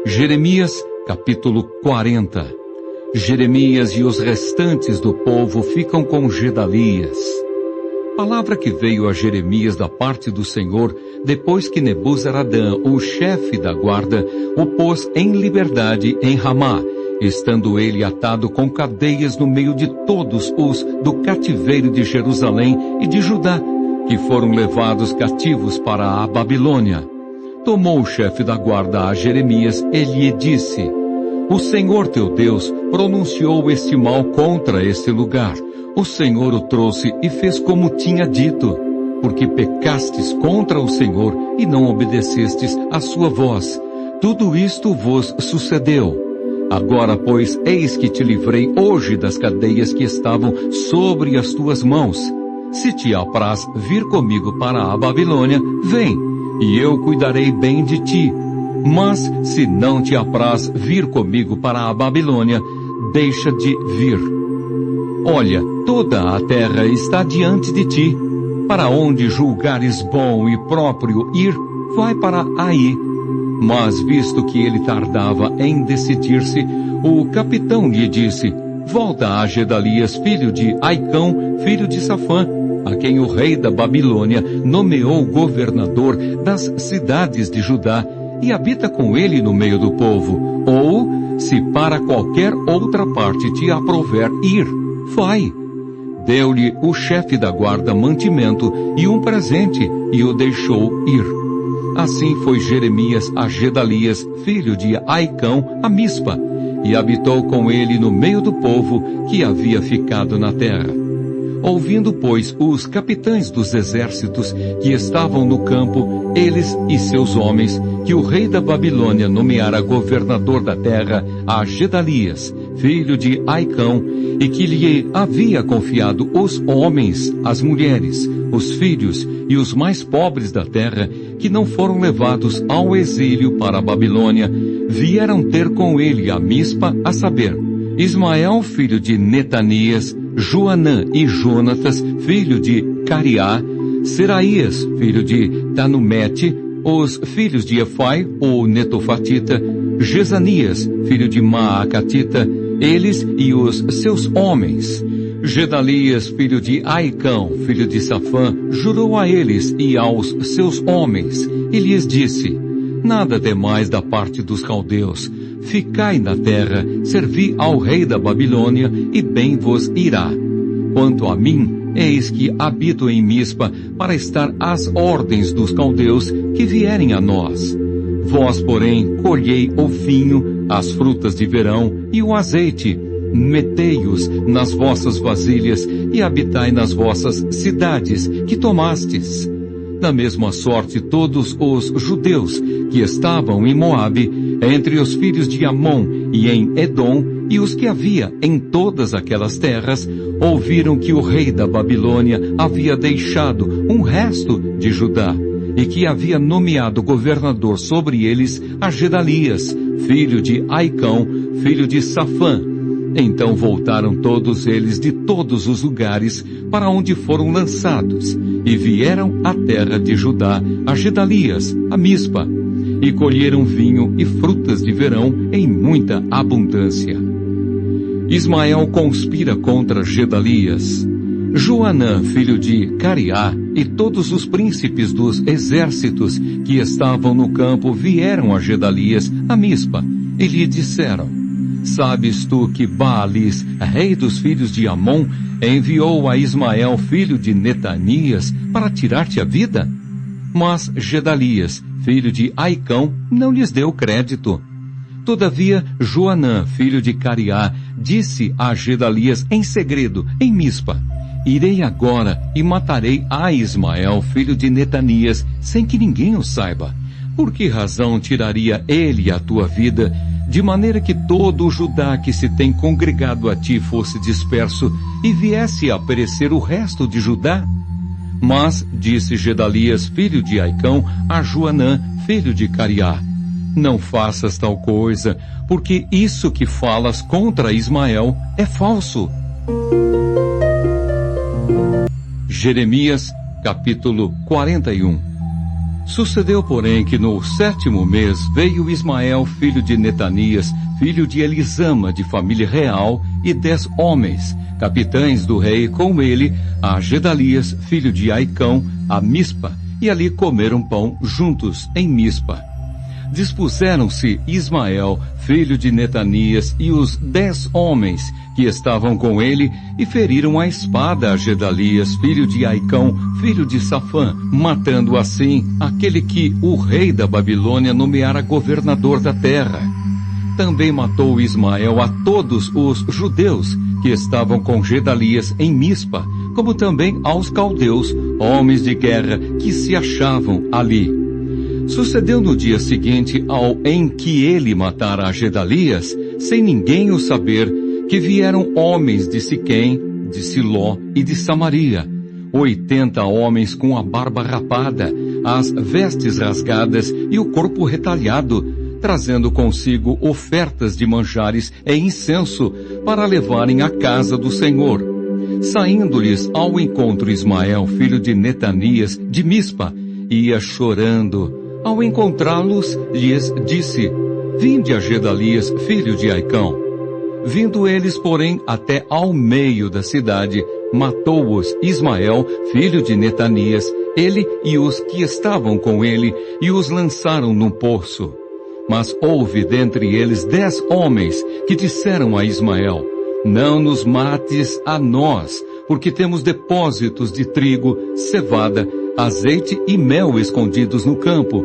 Jeremias, capítulo 40. Jeremias e os restantes do povo ficam com Gedalias. Palavra que veio a Jeremias da parte do Senhor, depois que Nebuzaradã, o chefe da guarda, o pôs em liberdade em Ramá, estando ele atado com cadeias no meio de todos os do cativeiro de Jerusalém e de Judá, que foram levados cativos para a Babilônia. Tomou o chefe da guarda a Jeremias e lhe disse: O Senhor teu Deus pronunciou este mal contra este lugar. O Senhor o trouxe e fez como tinha dito, porque pecastes contra o Senhor e não obedecestes à sua voz. Tudo isto vos sucedeu. Agora, pois, eis que te livrei hoje das cadeias que estavam sobre as tuas mãos. Se te apraz vir comigo para a Babilônia, vem, e eu cuidarei bem de ti. Mas, se não te apraz vir comigo para a Babilônia, deixa de vir. Olha, toda a terra está diante de ti. Para onde julgares bom e próprio ir, vai para aí. Mas, visto que ele tardava em decidir-se, o capitão lhe disse: Volta a Gedalias, filho de Aicão, filho de Safã, a quem o rei da Babilônia nomeou governador das cidades de Judá, e habita com ele no meio do povo. Ou, se para qualquer outra parte te aprouver ir, vai. Deu-lhe o chefe da guarda mantimento e um presente, e o deixou ir. Assim foi Jeremias a Gedalias, filho de Aicão, a Mispa, e habitou com ele no meio do povo que havia ficado na terra. Ouvindo, pois, os capitães dos exércitos que estavam no campo, eles e seus homens, que o rei da Babilônia nomeara governador da terra a Gedalias, filho de Aicão, e que lhe havia confiado os homens, as mulheres, os filhos e os mais pobres da terra, que não foram levados ao exílio para a Babilônia, vieram ter com ele a Mispa, a saber, Ismael, filho de Netanias, Joanã e Jonatas, filho de Cariá, Seraías, filho de Tanumete, os filhos de Efai, o Netofatita, Jezanias, filho de Maacatita, eles e os seus homens. Gedalias, filho de Aicão, filho de Safã, jurou a eles e aos seus homens, e lhes disse: Nada demais da parte dos caldeus. Ficai na terra, servi ao rei da Babilônia, e bem vos irá. Quanto a mim, eis que habito em Mispa, para estar às ordens dos caldeus que vierem a nós. Vós, porém, colhei o vinho, as frutas de verão e o azeite, metei-os nas vossas vasilhas e habitai nas vossas cidades que tomastes. Da mesma sorte todos os judeus que estavam em Moabe, entre os filhos de Amon e em Edom, e os que havia em todas aquelas terras, ouviram que o rei da Babilônia havia deixado um resto de Judá, e que havia nomeado governador sobre eles a Gedalias, filho de Aicão, filho de Safã. Então voltaram todos eles de todos os lugares para onde foram lançados, e vieram à terra de Judá, a Gedalias, a Mispa, e colheram vinho e frutas de verão em muita abundância. Ismael conspira contra Gedalias. Joanã, filho de Cariá, e todos os príncipes dos exércitos que estavam no campo vieram a Gedalias, a Mispa, e lhe disseram: Sabes tu que Baalis, rei dos filhos de Amon, enviou a Ismael, filho de Netanias, para tirar-te a vida? Mas Gedalias, filho de Aicão, não lhes deu crédito. Todavia, Joanã, filho de Cariá, disse a Gedalias em segredo, em Mispa: Irei agora e matarei a Ismael, filho de Netanias, sem que ninguém o saiba. Por que razão tiraria ele a tua vida, de maneira que todo o Judá que se tem congregado a ti fosse disperso e viesse a perecer o resto de Judá? Mas, disse Gedalias, filho de Aicão, a Joanã, filho de Cariá: Não faças tal coisa, porque isso que falas contra Ismael é falso. Jeremias, capítulo 41. Sucedeu, porém, que no 7º mês veio Ismael, filho de Netanias, filho de Elisama, de família real, e 10 homens, capitães do rei, com ele, a Gedalias, filho de Aicão, a Mispa, e ali comeram pão juntos em Mispa. Dispuseram-se Ismael, filho de Netanias, e os 10 homens que estavam com ele, e feriram a espada a Gedalias, filho de Aicão, filho de Safã, matando assim aquele que o rei da Babilônia nomeara governador da terra. Também matou Ismael a todos os judeus que estavam com Gedalias em Mispa, como também aos caldeus, homens de guerra que se achavam ali. Sucedeu no dia seguinte em que ele matara a Gedalias, sem ninguém o saber, que vieram homens de Siquém, de Siló e de Samaria, 80 homens com a barba rapada, as vestes rasgadas e o corpo retalhado, trazendo consigo ofertas de manjares e incenso para levarem à casa do Senhor. Saindo-lhes ao encontro Ismael, filho de Netanias, de Mispa, ia chorando. Ao encontrá-los, lhes disse: Vinde a Gedalias, filho de Aicão. Vindo eles, porém, até ao meio da cidade, matou-os Ismael, filho de Netanias, ele e os que estavam com ele, e os lançaram num poço. Mas houve dentre eles 10 homens que disseram a Ismael: Não nos mates a nós, porque temos depósitos de trigo, cevada, azeite e mel escondidos no campo.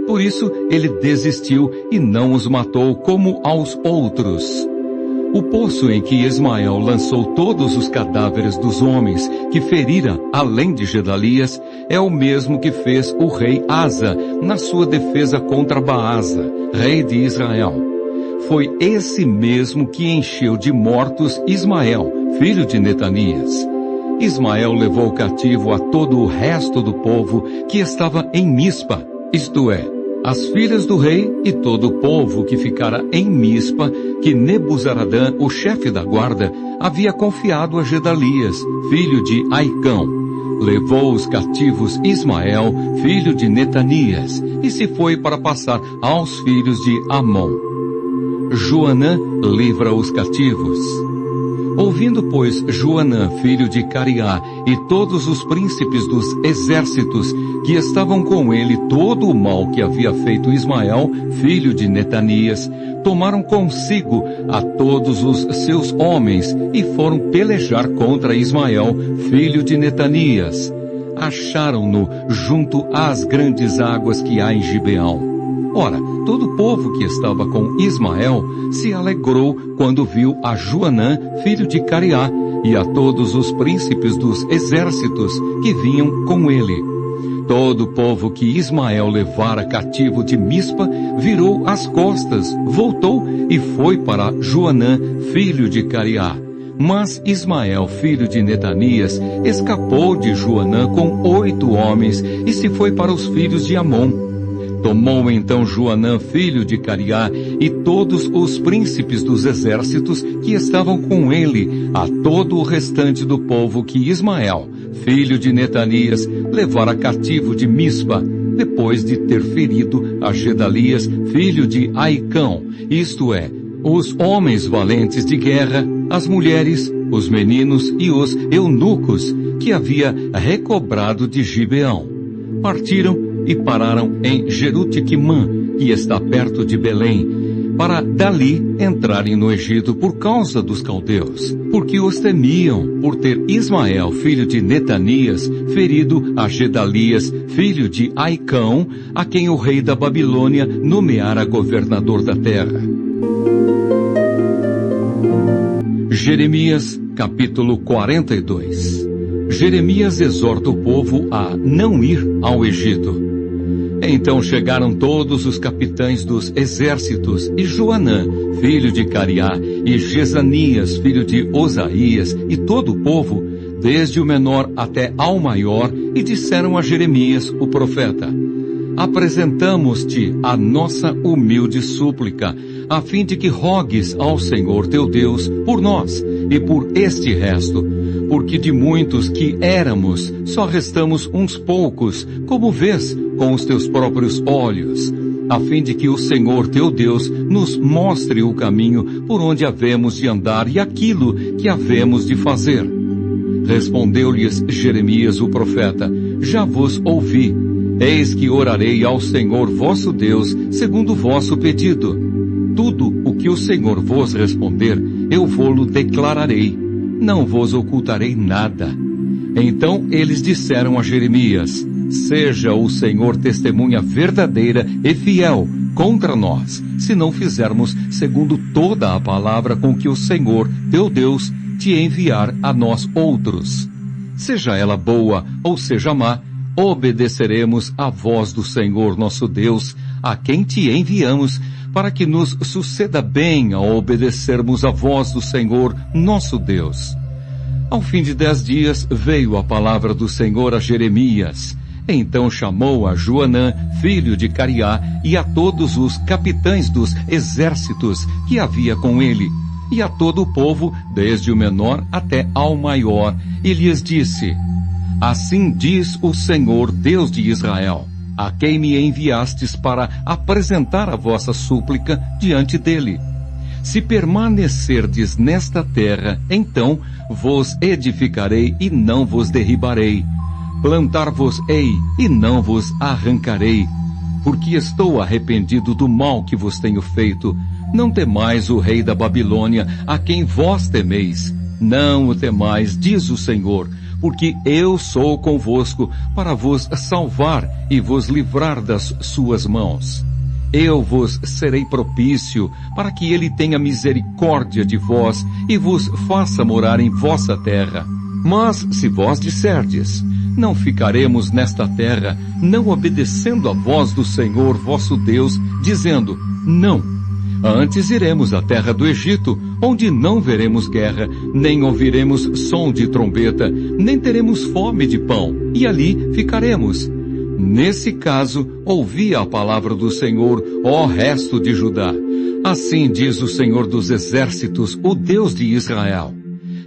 Por isso ele desistiu e não os matou como aos outros. O poço em que Ismael lançou todos os cadáveres dos homens que ferira além de Gedalias é o mesmo que fez o rei Asa na sua defesa contra Baasa, rei de Israel. Foi esse mesmo que encheu de mortos Ismael, filho de Netanias. Ismael levou cativo a todo o resto do povo que estava em Mispa, isto é, as filhas do rei e todo o povo que ficara em Mispa, que Nebuzaradã, o chefe da guarda, havia confiado a Gedalias, filho de Aicão. Levou os cativos Ismael, filho de Netanias, e se foi para passar aos filhos de Amon. Joanã livra os cativos. Ouvindo, pois, Joanã, filho de Cariá, e todos os príncipes dos exércitos que estavam com ele todo o mal que havia feito Ismael, filho de Netanias, tomaram consigo a todos os seus homens e foram pelejar contra Ismael, filho de Netanias. Acharam-no junto às grandes águas que há em Gibeão. Ora, todo o povo que estava com Ismael se alegrou quando viu a Joanã, filho de Cariá, e a todos os príncipes dos exércitos que vinham com ele. Todo o povo que Ismael levara cativo de Mispa virou as costas, voltou e foi para Joanã, filho de Cariá. Mas Ismael, filho de Netanias, escapou de Joanã com 8 homens e se foi para os filhos de Amon. Tomou então Joanã, filho de Cariá, e todos os príncipes dos exércitos que estavam com ele, a todo o restante do povo que Ismael, filho de Netanias, levara cativo de Mispa, depois de ter ferido a Gedalias, filho de Aicão, isto é, os homens valentes de guerra, as mulheres, os meninos e os eunucos que havia recobrado de Gibeão. Partiram e pararam em Jeruticimã, que está perto de Belém, para dali entrarem no Egito por causa dos caldeus, porque os temiam por ter Ismael, filho de Netanias, ferido a Gedalias, filho de Aicão, a quem o rei da Babilônia nomeara governador da terra. Jeremias, capítulo 42. Jeremias exorta o povo a não ir ao Egito. Então chegaram todos os capitães dos exércitos, e Joanã, filho de Cariá, e Jezanias, filho de Osaías, e todo o povo, desde o menor até ao maior, e disseram a Jeremias, o profeta: Apresentamos-te a nossa humilde súplica, a fim de que rogues ao Senhor teu Deus por nós e por este resto, porque de muitos que éramos, só restamos uns poucos, como vês com os teus próprios olhos, a fim de que o Senhor teu Deus nos mostre o caminho por onde havemos de andar e aquilo que havemos de fazer. Respondeu-lhes Jeremias o profeta: já vos ouvi. Eis que orarei ao Senhor vosso Deus, segundo o vosso pedido. Tudo o que o Senhor vos responder, eu vô-lo declararei. Não vos ocultarei nada. Então eles disseram a Jeremias: seja o Senhor testemunha verdadeira e fiel contra nós, se não fizermos segundo toda a palavra com que o Senhor, teu Deus, te enviar a nós outros. Seja ela boa ou seja má, obedeceremos à voz do Senhor nosso Deus, a quem te enviamos, para que nos suceda bem ao obedecermos à voz do Senhor nosso Deus. Ao fim de 10 dias veio a palavra do Senhor a Jeremias. Então chamou a Joanã, filho de Cariá, e a todos os capitães dos exércitos que havia com ele, e a todo o povo, desde o menor até ao maior, e lhes disse: assim diz o Senhor, Deus de Israel, a quem me enviastes para apresentar a vossa súplica diante dele. Se permanecerdes nesta terra, então vos edificarei e não vos derribarei. Plantar-vos-ei e não vos arrancarei, porque estou arrependido do mal que vos tenho feito. Não temais o rei da Babilônia, a quem vós temeis. Não o temais, diz o Senhor, porque eu sou convosco para vos salvar e vos livrar das suas mãos. Eu vos serei propício, para que ele tenha misericórdia de vós e vos faça morar em vossa terra. Mas se vós disserdes: não ficaremos nesta terra, não obedecendo a voz do Senhor vosso Deus, dizendo: não, antes iremos à terra do Egito, onde não veremos guerra, nem ouviremos som de trombeta, nem teremos fome de pão, e ali ficaremos. Nesse caso, ouvi a palavra do Senhor, ó resto de Judá. Assim diz o Senhor dos exércitos, o Deus de Israel: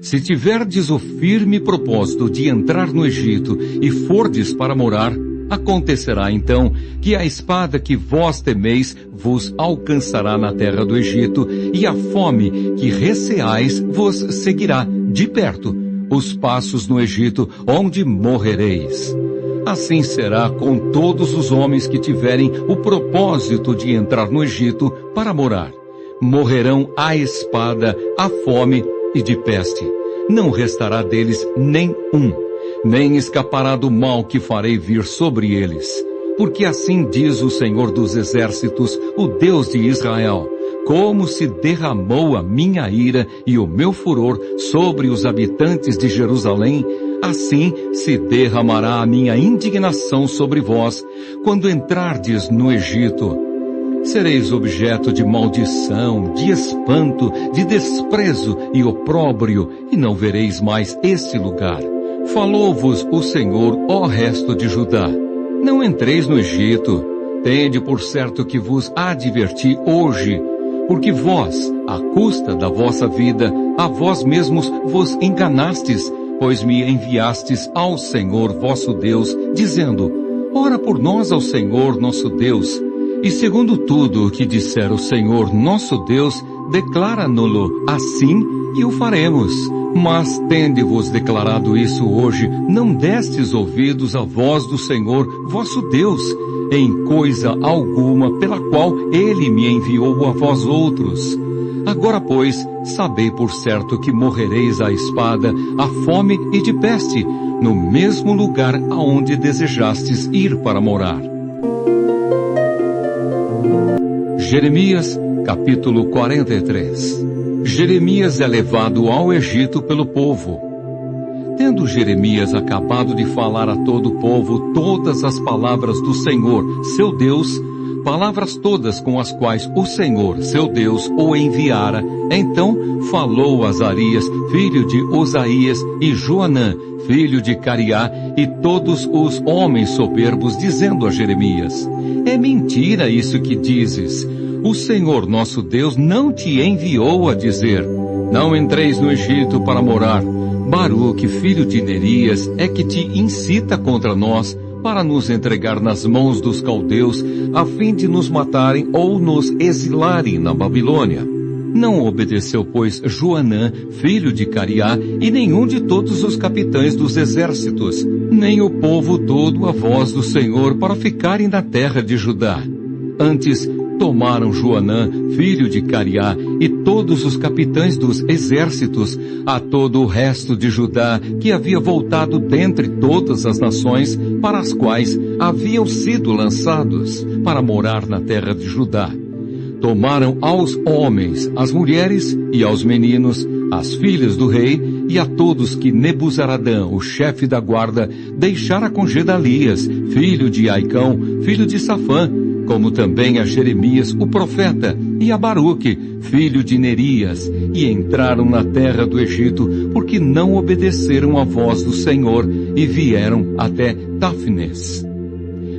se tiverdes o firme propósito de entrar no Egito e fordes para morar, acontecerá então que a espada que vós temeis vos alcançará na terra do Egito, e a fome que receais vos seguirá de perto os passos no Egito, onde morrereis. Assim será com todos os homens que tiverem o propósito de entrar no Egito para morar. Morrerão à espada, à fome e de peste. Não restará deles nem um, nem escapará do mal que farei vir sobre eles. Porque assim diz o Senhor dos exércitos, o Deus de Israel: como se derramou a minha ira e o meu furor sobre os habitantes de Jerusalém, assim se derramará a minha indignação sobre vós, quando entrardes no Egito. Sereis objeto de maldição, de espanto, de desprezo e opróbrio, e não vereis mais este lugar. Falou-vos o Senhor, ó resto de Judá: não entreis no Egito. Tende por certo que vos adverti hoje, porque vós, à custa da vossa vida, a vós mesmos vos enganastes, pois me enviastes ao Senhor vosso Deus, dizendo: ora por nós ao Senhor nosso Deus. E segundo tudo o que disser o Senhor nosso Deus, declara-no-lo assim e o faremos. Mas tende-vos declarado isso hoje, não destes ouvidos à voz do Senhor vosso Deus, em coisa alguma pela qual ele me enviou a vós outros. Agora, pois, sabei por certo que morrereis à espada, à fome e de peste, no mesmo lugar aonde desejastes ir para morar. Jeremias, capítulo 43. Jeremias é levado ao Egito pelo povo. Tendo Jeremias acabado de falar a todo o povo todas as palavras do Senhor, seu Deus, palavras todas com as quais o Senhor, seu Deus, o enviara, então falou Azarias, filho de Osaías, e Joanã, filho de Cariá, e todos os homens soberbos, dizendo a Jeremias: é mentira isso que dizes. O Senhor nosso Deus não te enviou a dizer: não entreis no Egito para morar, Baruque, filho de Nerias, é que te incita contra nós, para nos entregar nas mãos dos caldeus, a fim de nos matarem ou nos exilarem na Babilônia. Não obedeceu, pois, Joanã, filho de Cariá, e nenhum de todos os capitães dos exércitos, nem o povo todo a voz do Senhor para ficarem na terra de Judá. Antes, tomaram Joanã, filho de Cariá, e todos os capitães dos exércitos, a todo o resto de Judá, que havia voltado dentre todas as nações para as quais haviam sido lançados, para morar na terra de Judá. Tomaram aos homens, às mulheres e aos meninos, as filhas do rei, e a todos que Nebuzaradã, o chefe da guarda, deixara com Gedalias, filho de Aicão, filho de Safã, como também a Jeremias, o profeta, e a Baruque, filho de Nerias, e entraram na terra do Egito, porque não obedeceram à voz do Senhor, e vieram até Táfnis.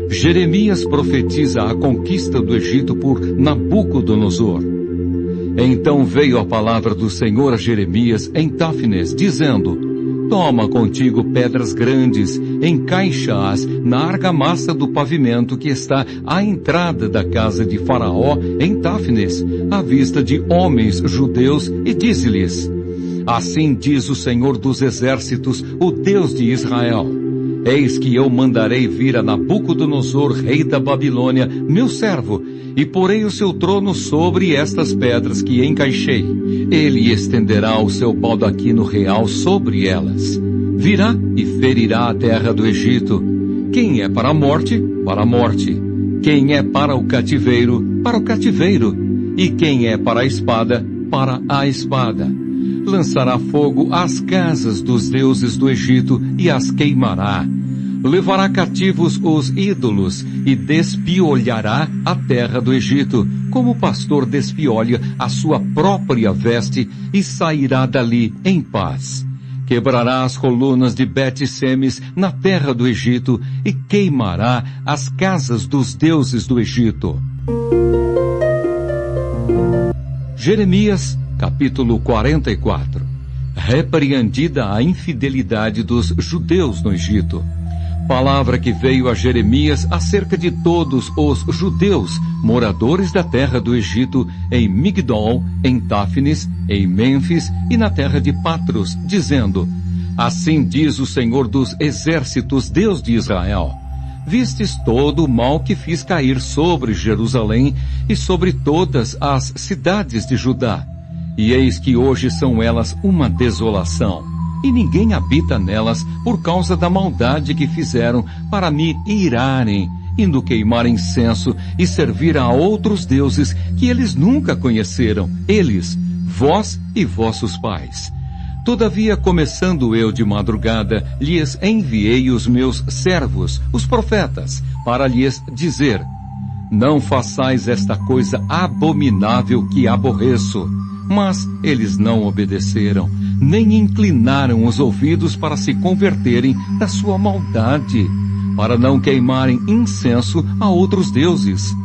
Jeremias profetiza a conquista do Egito por Nabucodonosor. Então veio a palavra do Senhor a Jeremias em Táfnis, dizendo: Toma contigo pedras grandes, encaixa-as na argamassa do pavimento que está à entrada da casa de Faraó em Táfnis, à vista de homens judeus, e dize-lhes: Assim diz o Senhor dos exércitos, o Deus de Israel: Eis que eu mandarei vir a Nabucodonosor, rei da Babilônia, meu servo, e porei o seu trono sobre estas pedras que encaixei. Ele estenderá o seu baldaquino real sobre elas. Virá e ferirá a terra do Egito. Quem é para a morte, para a morte. Quem é para o cativeiro, para o cativeiro. E quem é para a espada, para a espada. Lançará fogo às casas dos deuses do Egito e as queimará. Levará cativos os ídolos e despiolhará a terra do Egito, como o pastor despiolha a sua própria veste, e sairá dali em paz. Quebrará as colunas de Bet-Semes na terra do Egito e queimará as casas dos deuses do Egito. Jeremias, capítulo 44. Repreendida a infidelidade dos judeus no Egito. Palavra que veio a Jeremias acerca de todos os judeus, moradores da terra do Egito, em Migdol, em Táfnis, em Mênfis e na terra de Patros, dizendo: Assim diz o Senhor dos exércitos, Deus de Israel: Vistes todo o mal que fiz cair sobre Jerusalém e sobre todas as cidades de Judá. E eis que hoje são elas uma desolação, e ninguém habita nelas por causa da maldade que fizeram para me irarem, indo queimar incenso e servir a outros deuses que eles nunca conheceram, eles, vós e vossos pais. Todavia, começando eu de madrugada, lhes enviei os meus servos, os profetas, para lhes dizer: Não façais esta coisa abominável que aborreço. Mas eles não obedeceram, nem inclinaram os ouvidos para se converterem da sua maldade, para não queimarem incenso a outros deuses.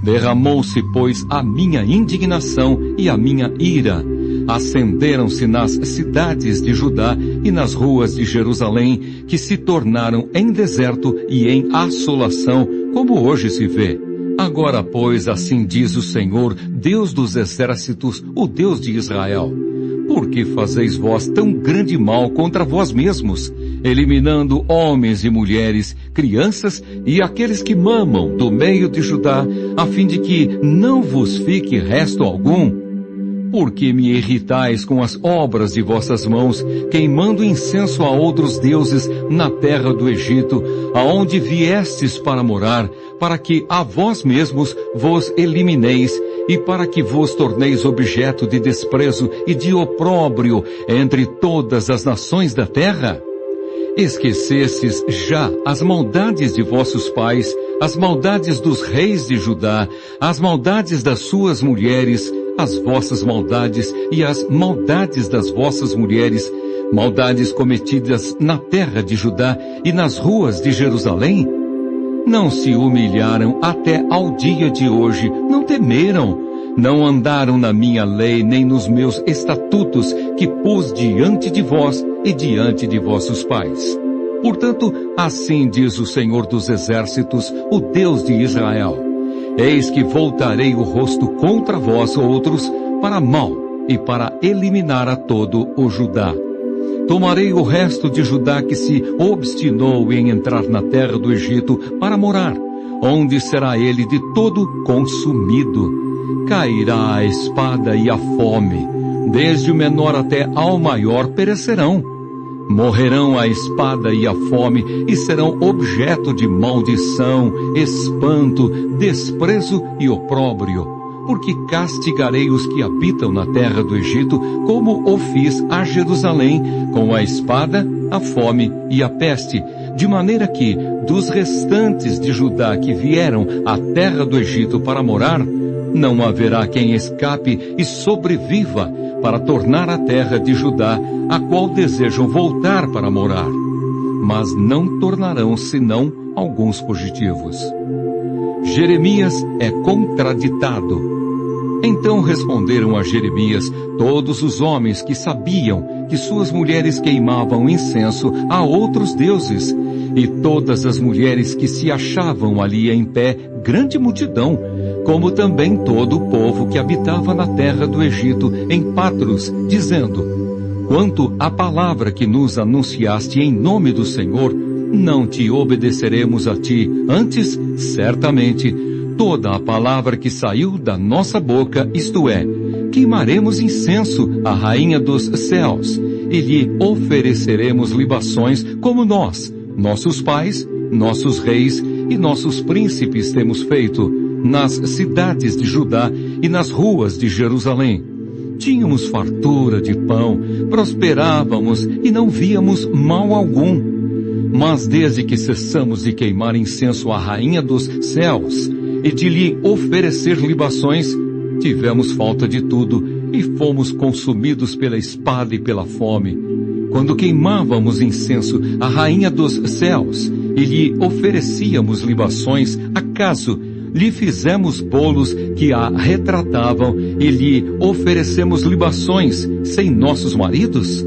Derramou-se, pois, a minha indignação e a minha ira. Acenderam-se nas cidades de Judá e nas ruas de Jerusalém, que se tornaram em deserto e em assolação, como hoje se vê. Agora, pois, assim diz o Senhor, Deus dos exércitos, o Deus de Israel: Por que fazeis vós tão grande mal contra vós mesmos, eliminando homens e mulheres, crianças e aqueles que mamam do meio de Judá, a fim de que não vos fique resto algum? Porque me irritais com as obras de vossas mãos, queimando incenso a outros deuses na terra do Egito, aonde viestes para morar, para que a vós mesmos vos elimineis, e para que vos torneis objeto de desprezo e de opróbrio entre todas as nações da terra? Esquecestes já as maldades de vossos pais, as maldades dos reis de Judá, as maldades das suas mulheres, as vossas maldades e as maldades das vossas mulheres, maldades cometidas na terra de Judá e nas ruas de Jerusalém? Não se humilharam até ao dia de hoje, não temeram, não andaram na minha lei nem nos meus estatutos que pus diante de vós, e diante de vossos pais. Portanto, assim diz o Senhor dos Exércitos, o Deus de Israel: eis que voltarei o rosto contra vós outros para mal e para eliminar a todo o Judá. Tomarei o resto de Judá que se obstinou em entrar na terra do Egito para morar, onde será ele de todo consumido. Cairá a espada e a fome, desde o menor até ao maior perecerão. Morrerão a espada e a fome e serão objeto de maldição, espanto, desprezo e opróbrio, porque castigarei os que habitam na terra do Egito, como o fiz a Jerusalém, com a espada, a fome e a peste, de maneira que, dos restantes de Judá que vieram à terra do Egito para morar, não haverá quem escape e sobreviva para tornar a terra de Judá, a qual desejam voltar para morar. Mas não tornarão senão alguns fugitivos. Jeremias é contraditado. Então responderam a Jeremias todos os homens que sabiam que suas mulheres queimavam incenso a outros deuses, e todas as mulheres que se achavam ali em pé, grande multidão, como também todo o povo que habitava na terra do Egito, em Patros, dizendo: quanto à palavra que nos anunciaste em nome do Senhor, não te obedeceremos a ti, antes, certamente, toda a palavra que saiu da nossa boca, isto é, queimaremos incenso à rainha dos céus, e lhe ofereceremos libações como nós, nossos pais, nossos reis e nossos príncipes temos feito, nas cidades de Judá e nas ruas de Jerusalém. Tínhamos fartura de pão, prosperávamos e não víamos mal algum. Mas desde que cessamos de queimar incenso à rainha dos céus e de lhe oferecer libações, tivemos falta de tudo e fomos consumidos pela espada e pela fome. Quando queimávamos incenso à rainha dos céus e lhe oferecíamos libações, acaso lhe fizemos bolos que a retratavam e lhe oferecemos libações sem nossos maridos?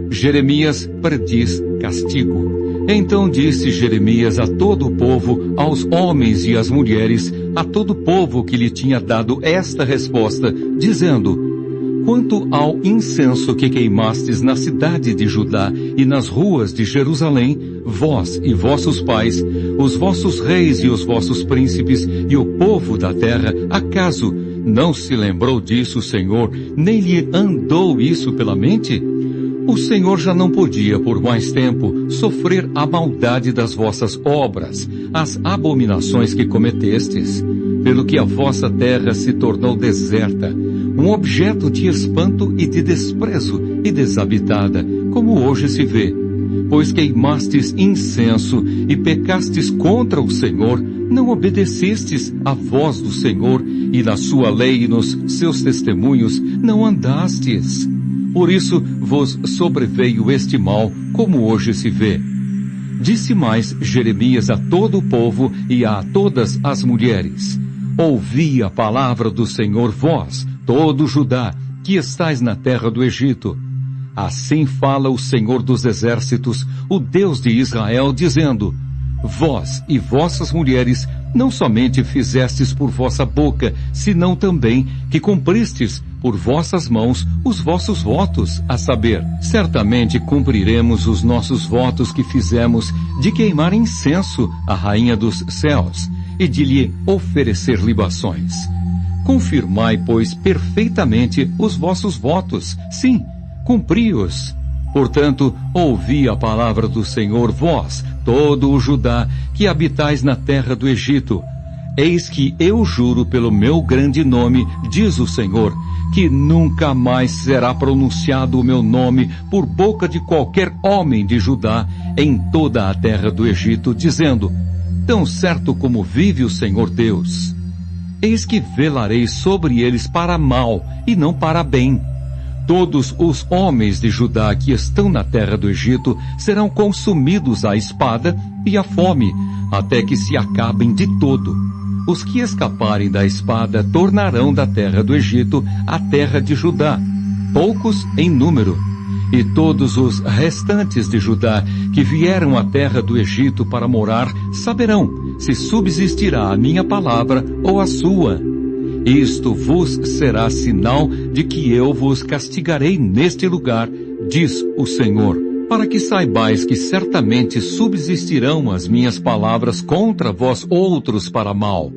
Jeremias prediz castigo. Então disse Jeremias a todo o povo, aos homens e às mulheres, a todo o povo que lhe tinha dado esta resposta, dizendo: quanto ao incenso que queimastes na cidade de Judá e nas ruas de Jerusalém, vós e vossos pais, os vossos reis e os vossos príncipes e o povo da terra, acaso não se lembrou disso o Senhor, nem lhe andou isso pela mente? O Senhor já não podia, por mais tempo, sofrer a maldade das vossas obras, as abominações que cometestes, pelo que a vossa terra se tornou deserta, um objeto de espanto e de desprezo e desabitada, como hoje se vê. Pois queimastes incenso e pecastes contra o Senhor, não obedecestes à voz do Senhor, e na sua lei e nos seus testemunhos não andastes. Por isso vos sobreveio este mal, como hoje se vê. Disse mais Jeremias a todo o povo e a todas as mulheres: ouvi a palavra do Senhor, vós, todo Judá, que estais na terra do Egito. Assim fala o Senhor dos Exércitos, o Deus de Israel, dizendo: vós e vossas mulheres não somente fizestes por vossa boca, senão também que cumpristes por vossas mãos os vossos votos, a saber, certamente cumpriremos os nossos votos que fizemos de queimar incenso à rainha dos céus e de lhe oferecer libações. Confirmai, pois, perfeitamente os vossos votos, sim, cumpri-os. Portanto, ouvi a palavra do Senhor, vós, todo o Judá, que habitais na terra do Egito. Eis que eu juro pelo meu grande nome, diz o Senhor, que nunca mais será pronunciado o meu nome por boca de qualquer homem de Judá em toda a terra do Egito, dizendo: tão certo como vive o Senhor Deus. Eis que velarei sobre eles para mal e não para bem. Todos os homens de Judá que estão na terra do Egito serão consumidos à espada e à fome, até que se acabem de todo. Os que escaparem da espada tornarão da terra do Egito a terra de Judá, poucos em número, E todos os restantes de Judá que vieram à terra do Egito para morar saberão se subsistirá a minha palavra ou a sua. Isto vos será sinal de que eu vos castigarei neste lugar, diz o Senhor, para que saibais que certamente subsistirão as minhas palavras contra vós outros para mal.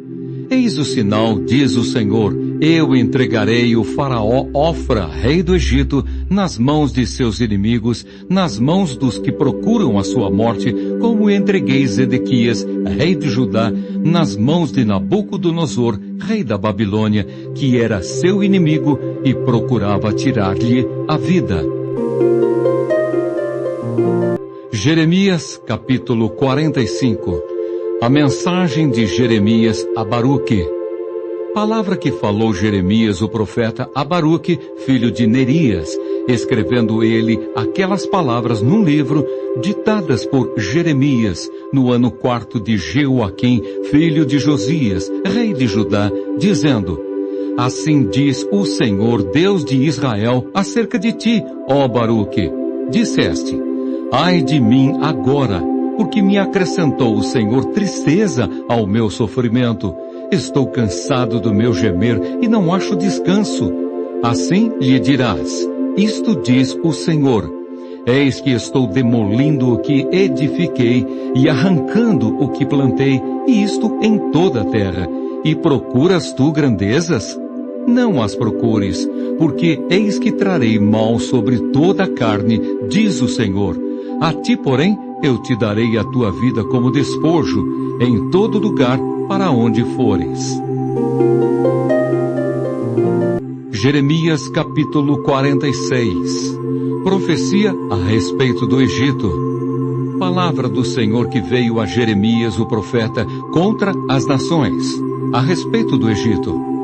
Eis o sinal, diz o Senhor, eu entregarei o faraó Ofra, rei do Egito, nas mãos de seus inimigos, nas mãos dos que procuram a sua morte, como entreguei Zedequias, rei de Judá, nas mãos de Nabucodonosor, rei da Babilônia, que era seu inimigo e procurava tirar-lhe a vida. Jeremias, capítulo 45. A mensagem de Jeremias a Baruque. Palavra que falou Jeremias, o profeta, a Baruque, filho de Nerias, escrevendo ele aquelas palavras num livro, ditadas por Jeremias, no ano 4 de Jeoaquim, filho de Josias, rei de Judá, dizendo: Assim diz o Senhor, Deus de Israel, acerca de ti, ó Baruque. Disseste: Ai de mim agora, porque me acrescentou o Senhor tristeza ao meu sofrimento. Estou cansado do meu gemer e não acho descanso. Assim lhe dirás: Isto diz o Senhor: Eis que estou demolindo o que edifiquei e arrancando o que plantei, e isto em toda a terra. E procuras tu grandezas? Não as procures, porque eis que trarei mal sobre toda a carne, diz o Senhor. A ti, porém, eu te darei a tua vida como despojo, em todo lugar para onde fores. Jeremias capítulo 46. Profecia a respeito do Egito. Palavra do Senhor que veio a Jeremias o profeta contra as nações, a respeito do Egito.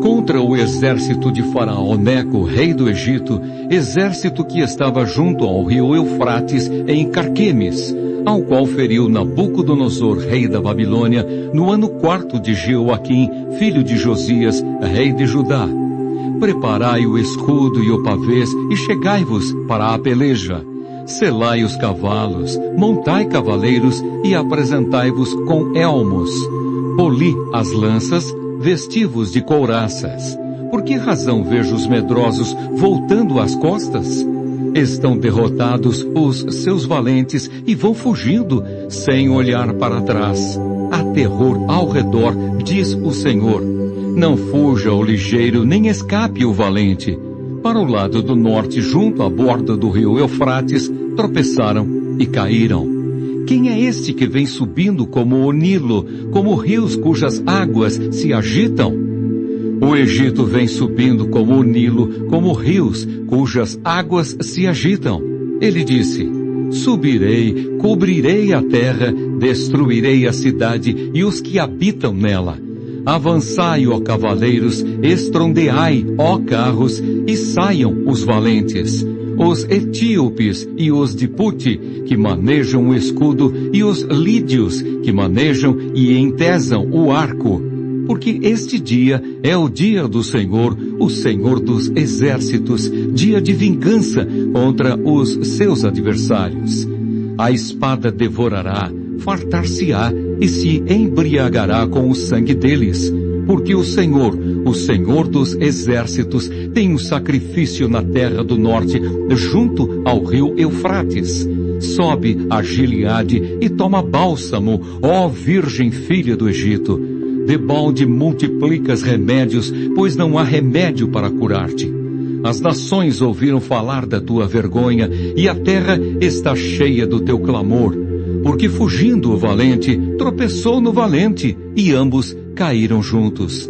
Contra o exército de Faraó Neco, rei do Egito, exército que estava junto ao rio Eufrates em Carquemes, ao qual feriu Nabucodonosor, rei da Babilônia, no ano 4 de Jeoaquim, filho de Josias, rei de Judá. Preparai o escudo e o pavês, e chegai-vos para a peleja. Selai os cavalos, montai cavaleiros, e apresentai-vos com elmos. Poli as lanças, vestivos de couraças. Por que razão vejo os medrosos voltando as costas? Estão derrotados os seus valentes e vão fugindo, sem olhar para trás. Há terror ao redor, diz o Senhor. Não fuja o ligeiro, nem escape o valente. Para o lado do norte, junto à borda do rio Eufrates, tropeçaram e caíram. Quem é este que vem subindo como o Nilo, como rios cujas águas se agitam? O Egito vem subindo como o Nilo, como rios cujas águas se agitam. Ele disse: Subirei, cobrirei a terra, destruirei a cidade e os que habitam nela. Avançai, ó cavaleiros, estrondeai, ó carros, e saiam os valentes. Os etíopes e os de Puti, que manejam o escudo, e os lídios, que manejam e entesam o arco. Porque este dia é o dia do Senhor, o Senhor dos exércitos, dia de vingança contra os seus adversários. A espada devorará, fartar-se-á e se embriagará com o sangue deles. Porque o Senhor dos exércitos, tem um sacrifício na terra do norte, junto ao rio Eufrates. Sobe a Gileade e toma bálsamo, ó virgem filha do Egito. Debalde multiplicas remédios, pois não há remédio para curar-te. As nações ouviram falar da tua vergonha, e a terra está cheia do teu clamor. Porque fugindo o valente, tropeçou no valente, e ambos caíram juntos.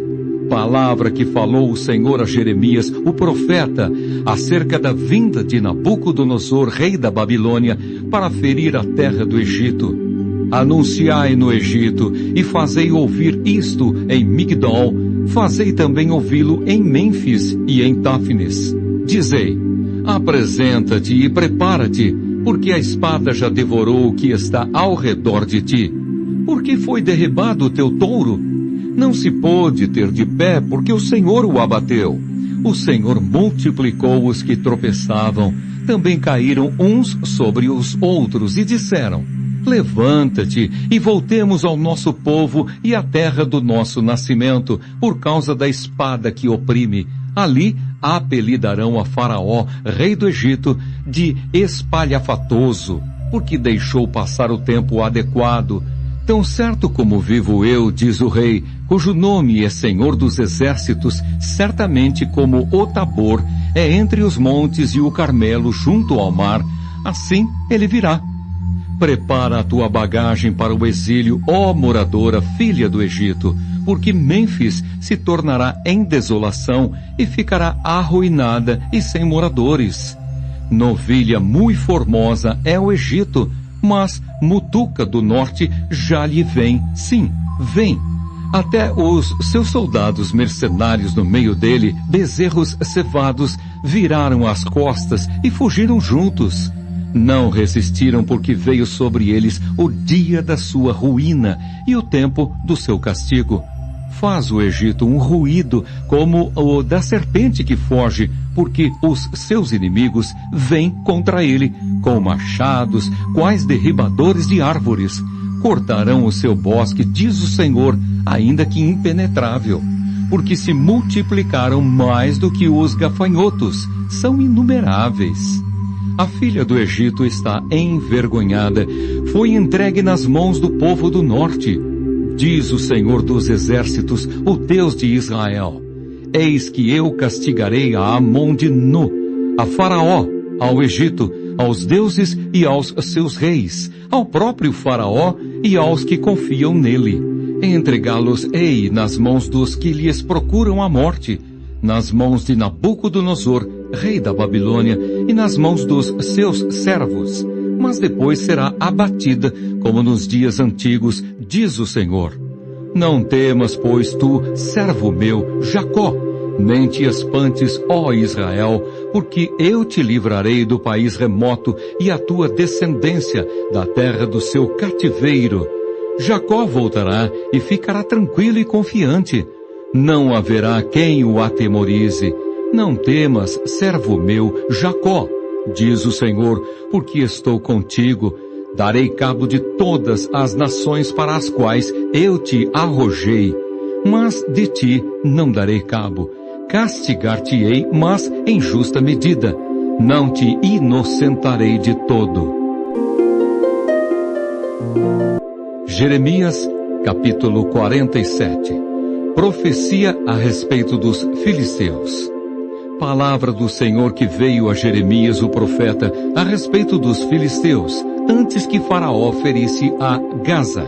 Palavra que falou o Senhor a Jeremias, o profeta, acerca da vinda de Nabucodonosor, rei da Babilônia, para ferir a terra do Egito. Anunciai no Egito, e fazei ouvir isto em Migdol, fazei também ouvi-lo em Mênfis e em Táfnis. Dizei: apresenta-te e prepara-te, porque a espada já devorou o que está ao redor de ti. Porque foi derribado o teu touro? Não se pôde ter de pé, porque o Senhor o abateu. O Senhor multiplicou os que tropeçavam, também caíram uns sobre os outros e disseram: levanta-te e voltemos ao nosso povo e à terra do nosso nascimento, por causa da espada que oprime. Ali apelidarão a Faraó, rei do Egito, de espalhafatoso, porque deixou passar o tempo adequado. Tão certo como vivo eu, diz o rei, cujo nome é Senhor dos Exércitos, certamente como o Tabor é entre os montes e o Carmelo junto ao mar, assim ele virá. Prepara a tua bagagem para o exílio, ó moradora, filha do Egito, porque Mênfis se tornará em desolação e ficará arruinada e sem moradores. Novilha muito formosa é o Egito, mas Mutuca do norte já lhe vem, sim, vem. Até os seus soldados mercenários no meio dele, bezerros cevados, viraram as costas e fugiram juntos. Não resistiram porque veio sobre eles o dia da sua ruína e o tempo do seu castigo. Faz o Egito um ruído como o da serpente que foge, porque os seus inimigos vêm contra ele, com machados, quais derribadores de árvores. Cortarão o seu bosque, diz o Senhor, ainda que impenetrável, porque se multiplicaram mais do que os gafanhotos, são inumeráveis. A filha do Egito está envergonhada, foi entregue nas mãos do povo do norte. Diz o Senhor dos Exércitos, o Deus de Israel: eis que eu castigarei a Amon de Nu, a Faraó, ao Egito, aos deuses e aos seus reis, ao próprio Faraó e aos que confiam nele. Entregá-los-ei nas mãos dos que lhes procuram a morte, nas mãos de Nabucodonosor, rei da Babilônia, e nas mãos dos seus servos. Mas depois será abatida, como nos dias antigos, diz o Senhor. Não temas, pois, tu, servo meu, Jacó, nem te espantes, ó Israel, porque eu te livrarei do país remoto e a tua descendência da terra do seu cativeiro. Jacó voltará e ficará tranquilo e confiante. Não haverá quem o atemorize. Não temas, servo meu, Jacó, diz o Senhor, porque estou contigo. Darei cabo de todas as nações para as quais eu te arrojei, mas de ti não darei cabo. Castigar-te-ei, mas em justa medida. Não te inocentarei de todo. Jeremias, capítulo 47. Profecia a respeito dos filisteus. Palavra do Senhor que veio a Jeremias o profeta a respeito dos filisteus, antes que Faraó ferisse a Gaza.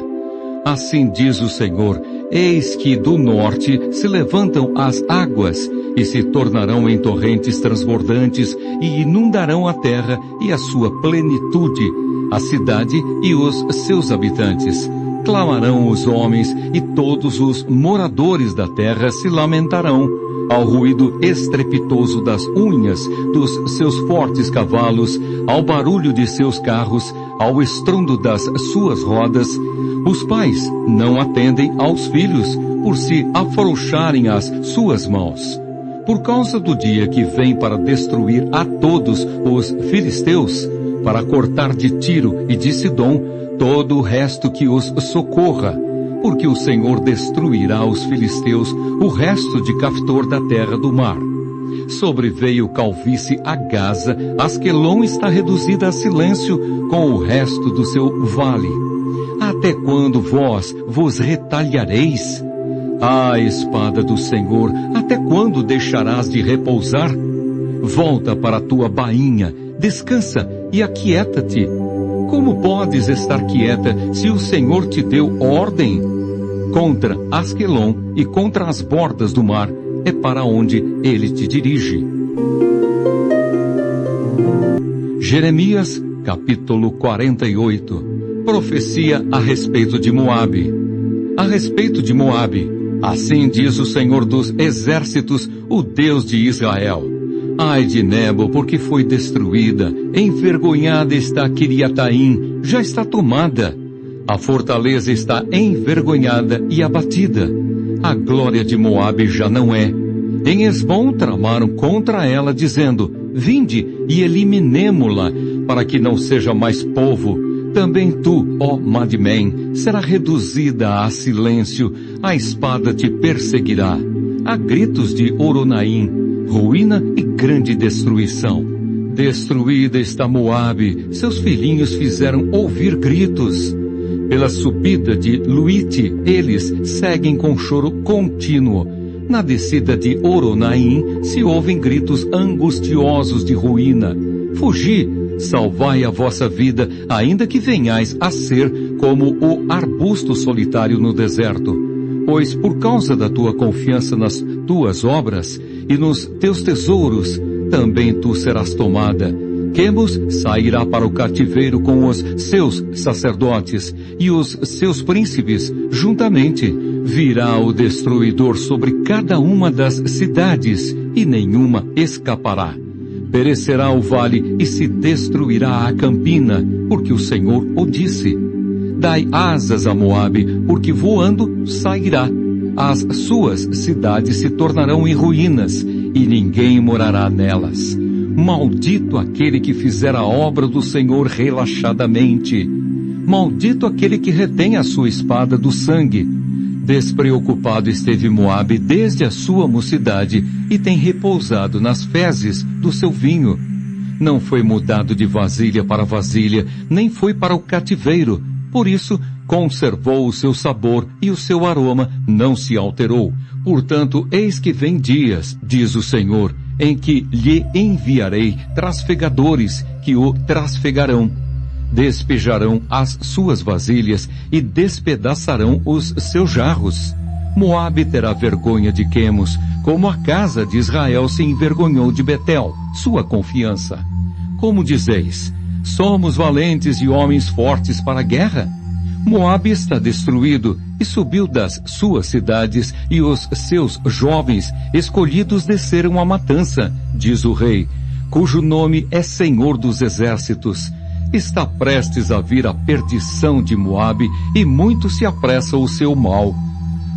Assim diz o Senhor: eis que do norte se levantam as águas e se tornarão em torrentes transbordantes e inundarão a terra e a sua plenitude, a cidade e os seus habitantes. Clamarão os homens e todos os moradores da terra se lamentarão. Ao ruído estrepitoso das unhas dos seus fortes cavalos, ao barulho de seus carros, ao estrondo das suas rodas, os pais não atendem aos filhos, por se afrouxarem as suas mãos. Por causa do dia que vem para destruir a todos os filisteus, para cortar de Tiro e de Sidom todo o resto que os socorra, porque o Senhor destruirá os filisteus, o resto de Caftor da terra do mar. Sobreveio calvície a Gaza, Asquelon está reduzida a silêncio com o resto do seu vale. Até quando vós vos retalhareis? Ah, espada do Senhor, até quando deixarás de repousar? Volta para a tua bainha, descansa e aquieta-te. Como podes estar quieta se o Senhor te deu ordem? Contra Asquelon e contra as bordas do mar é para onde ele te dirige. Jeremias, capítulo 48. Profecia a respeito de Moabe. A respeito de Moabe, assim diz o Senhor dos Exércitos, o Deus de Israel: ai de Nebo, porque foi destruída, envergonhada está Quiriataim, já está tomada. A fortaleza está envergonhada e abatida. A glória de Moabe já não é. Em Esbom tramaram contra ela, dizendo: Vinde e eliminemo-la, para que não seja mais povo. Também tu, ó Madmen, será reduzida a silêncio, a espada te perseguirá. Há gritos de Oronaim, ruína e grande destruição. Destruída está Moabe, seus filhinhos fizeram ouvir gritos. Pela subida de Luite, eles seguem com choro contínuo. Na descida de Oronaim se ouvem gritos angustiosos de ruína. Fugi, salvai a vossa vida, ainda que venhais a ser como o arbusto solitário no deserto. Pois por causa da tua confiança nas tuas obras e nos teus tesouros, também tu serás tomada. Quemos sairá para o cativeiro com os seus sacerdotes e os seus príncipes juntamente. Virá o destruidor sobre cada uma das cidades e nenhuma escapará. Perecerá o vale e se destruirá a campina, porque o Senhor o disse. Dai asas a Moabe, porque voando sairá. As suas cidades se tornarão em ruínas, e ninguém morará nelas. Maldito aquele que fizer a obra do Senhor relaxadamente. Maldito aquele que retém a sua espada do sangue. Despreocupado esteve Moabe desde a sua mocidade e tem repousado nas fezes do seu vinho. Não foi mudado de vasilha para vasilha, nem foi para o cativeiro. Por isso, conservou o seu sabor e o seu aroma não se alterou. Portanto, eis que vem dias, diz o Senhor, em que lhe enviarei trasfegadores que o trasfegarão. Despejarão as suas vasilhas e despedaçarão os seus jarros. Moabe terá vergonha de Quemos, como a casa de Israel se envergonhou de Betel, sua confiança. Como dizeis, somos valentes e homens fortes para a guerra? Moabe está destruído e subiu das suas cidades e os seus jovens escolhidos desceram à matança, diz o rei, cujo nome é Senhor dos Exércitos. Está prestes a vir a perdição de Moabe e muito se apressa o seu mal.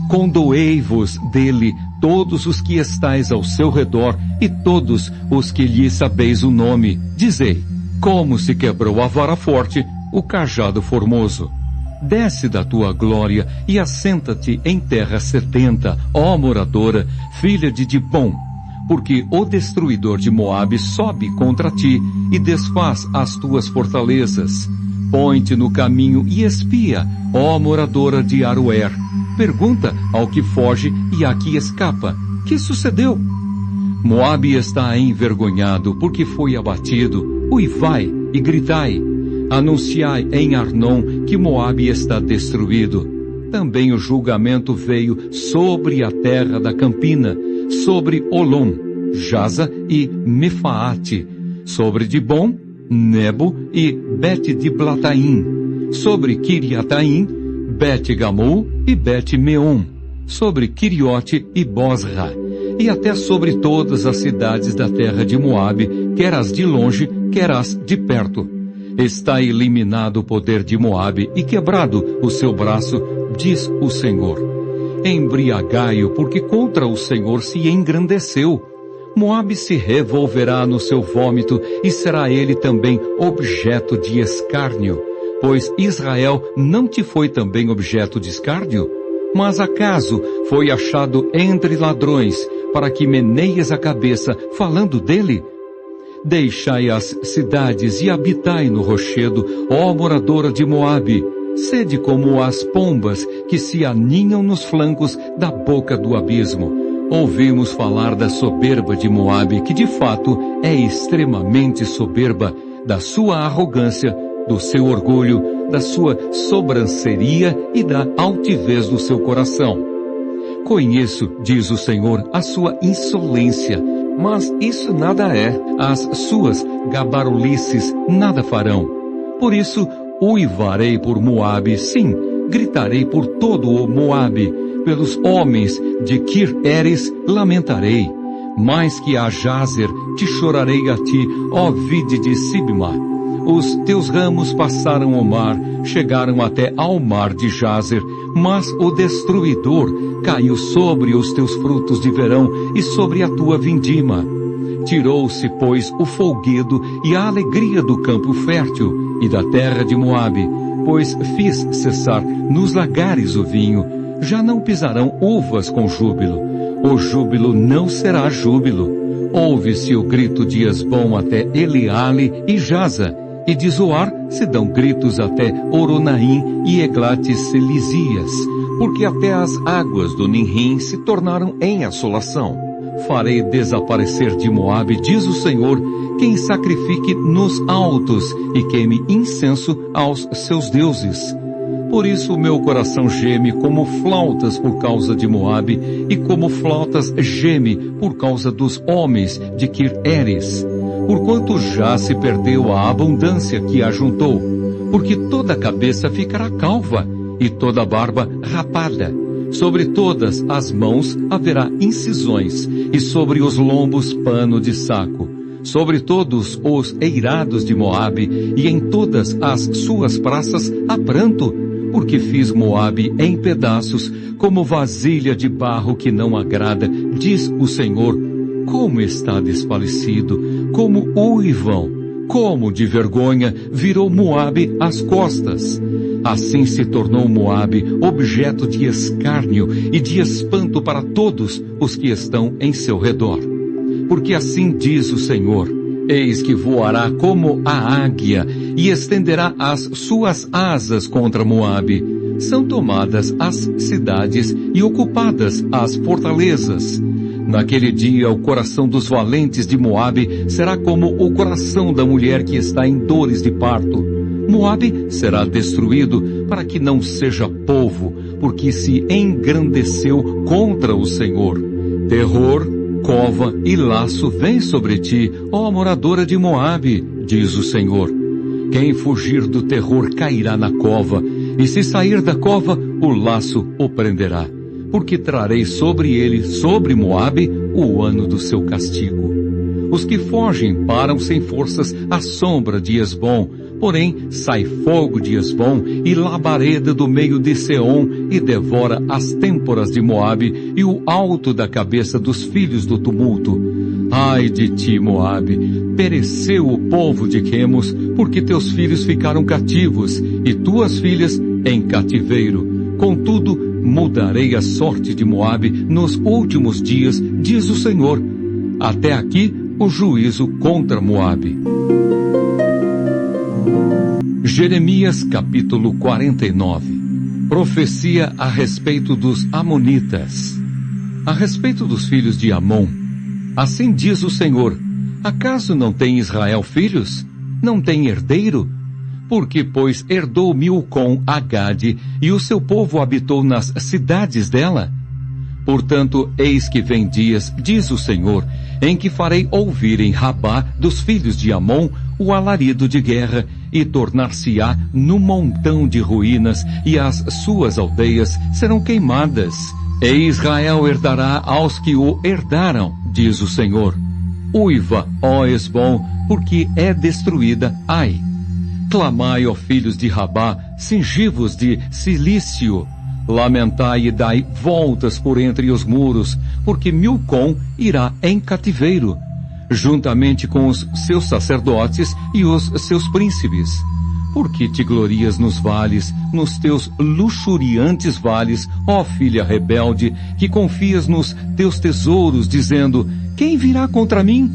Condoei-vos dele todos os que estais ao seu redor e todos os que lhe sabeis o nome. Dizei, como se quebrou a vara forte, o cajado formoso. Desce da tua glória e assenta-te em terra sedenta, ó moradora, filha de Dibom, porque o destruidor de Moabe sobe contra ti e desfaz as tuas fortalezas. Põe-te no caminho e espia, ó moradora de Aroer. Pergunta ao que foge e a que escapa. Que sucedeu? Moabe está envergonhado porque foi abatido. Uivai e gritai. Anunciai em Arnon que Moabe está destruído. Também o julgamento veio sobre a terra da campina, sobre Olom, Jaza e Mefaate, sobre Dibom, Nebo e Bet-Diblataim, sobre Kiriataim, Bet-Gamul e Bet-Meon, sobre Quiriote e Bosra, e até sobre todas as cidades da terra de Moabe, quer as de longe, quer as de perto. Está eliminado o poder de Moabe e quebrado o seu braço, diz o Senhor. Embriagai-o, porque contra o Senhor se engrandeceu. Moabe se revolverá no seu vômito e será ele também objeto de escárnio. Pois Israel não te foi também objeto de escárnio? Mas acaso foi achado entre ladrões, para que meneias a cabeça, falando dele? Deixai as cidades e habitai no rochedo, ó moradora de Moabe. Sede como as pombas que se aninham nos flancos da boca do abismo. Ouvimos falar da soberba de Moabe, que de fato é extremamente soberba, da sua arrogância, do seu orgulho, da sua sobranceria e da altivez do seu coração. Conheço, diz o Senhor, a sua insolência, mas isso nada é. As suas gabarulices nada farão. Por isso, uivarei por Moabe, sim, gritarei por todo o Moabe. Pelos homens de Kir-Eres lamentarei. Mais que a Jazer, te chorarei a ti, ó vide de Sibma. Os teus ramos passaram o mar, chegaram até ao mar de Jazer, mas o destruidor caiu sobre os teus frutos de verão e sobre a tua vindima. Tirou-se, pois, o folguedo e a alegria do campo fértil e da terra de Moabe, pois fiz cessar nos lagares o vinho. Já não pisarão uvas com júbilo. O júbilo não será júbilo. Ouve-se o grito de Esbom até Eleale e Jaza, e de Zoar se dão gritos até Oronaim e Eglates-Selisias, porque até as águas do Ninrim se tornaram em assolação. Farei desaparecer de Moabe, diz o Senhor, quem sacrifique nos altos e queime incenso aos seus deuses. Por isso o meu coração geme como flautas por causa de Moabe, e como flautas geme por causa dos homens de Kir-Eres, porquanto já se perdeu a abundância que ajuntou, porque toda a cabeça ficará calva, e toda a barba rapada. Sobre todas as mãos haverá incisões, e sobre os lombos pano de saco. Sobre todos os eirados de Moabe, e em todas as suas praças há pranto, porque fiz Moabe em pedaços, como vasilha de barro que não agrada, diz o Senhor. Como está desfalecido, como uivão, como de vergonha virou Moabe as costas. Assim se tornou Moabe objeto de escárnio e de espanto para todos os que estão em seu redor. Porque assim diz o Senhor: eis que voará como a águia e estenderá as suas asas contra Moabe. São tomadas as cidades e ocupadas as fortalezas. Naquele dia o coração dos valentes de Moabe será como o coração da mulher que está em dores de parto. Moabe será destruído para que não seja povo, porque se engrandeceu contra o Senhor. Terror, cova e laço vem sobre ti, ó moradora de Moabe, diz o Senhor. Quem fugir do terror cairá na cova, e se sair da cova, o laço o prenderá. Porque trarei sobre ele, sobre Moabe, o ano do seu castigo. Os que fogem param sem forças à sombra de Esbom, porém sai fogo de Esbom e labareda do meio de Seom e devora as têmporas de Moabe e o alto da cabeça dos filhos do tumulto. Ai de ti, Moabe, pereceu o povo de Quemos, porque teus filhos ficaram cativos e tuas filhas em cativeiro. Contudo, mudarei a sorte de Moabe nos últimos dias, diz o Senhor. Até aqui o juízo contra Moabe. Jeremias capítulo 49. Profecia a respeito dos amonitas. A respeito dos filhos de Amon. Assim diz o Senhor: acaso não tem Israel filhos? Não tem herdeiro? Porque, pois, herdou Milcom a Gade, e o seu povo habitou nas cidades dela? Portanto, eis que vem dias, diz o Senhor, em que farei ouvir em Rabá dos filhos de Amon o alarido de guerra, e tornar-se-á no montão de ruínas, e as suas aldeias serão queimadas. E Israel herdará aos que o herdaram, diz o Senhor. Uiva, ó Esbom, porque é destruída Ai. Clamai, ó filhos de Rabá, cingivos de cilício. Lamentai e dai voltas por entre os muros, porque Milcom irá em cativeiro, juntamente com os seus sacerdotes e os seus príncipes. Porque te glorias nos vales, nos teus luxuriantes vales, ó filha rebelde, que confias nos teus tesouros, dizendo: quem virá contra mim?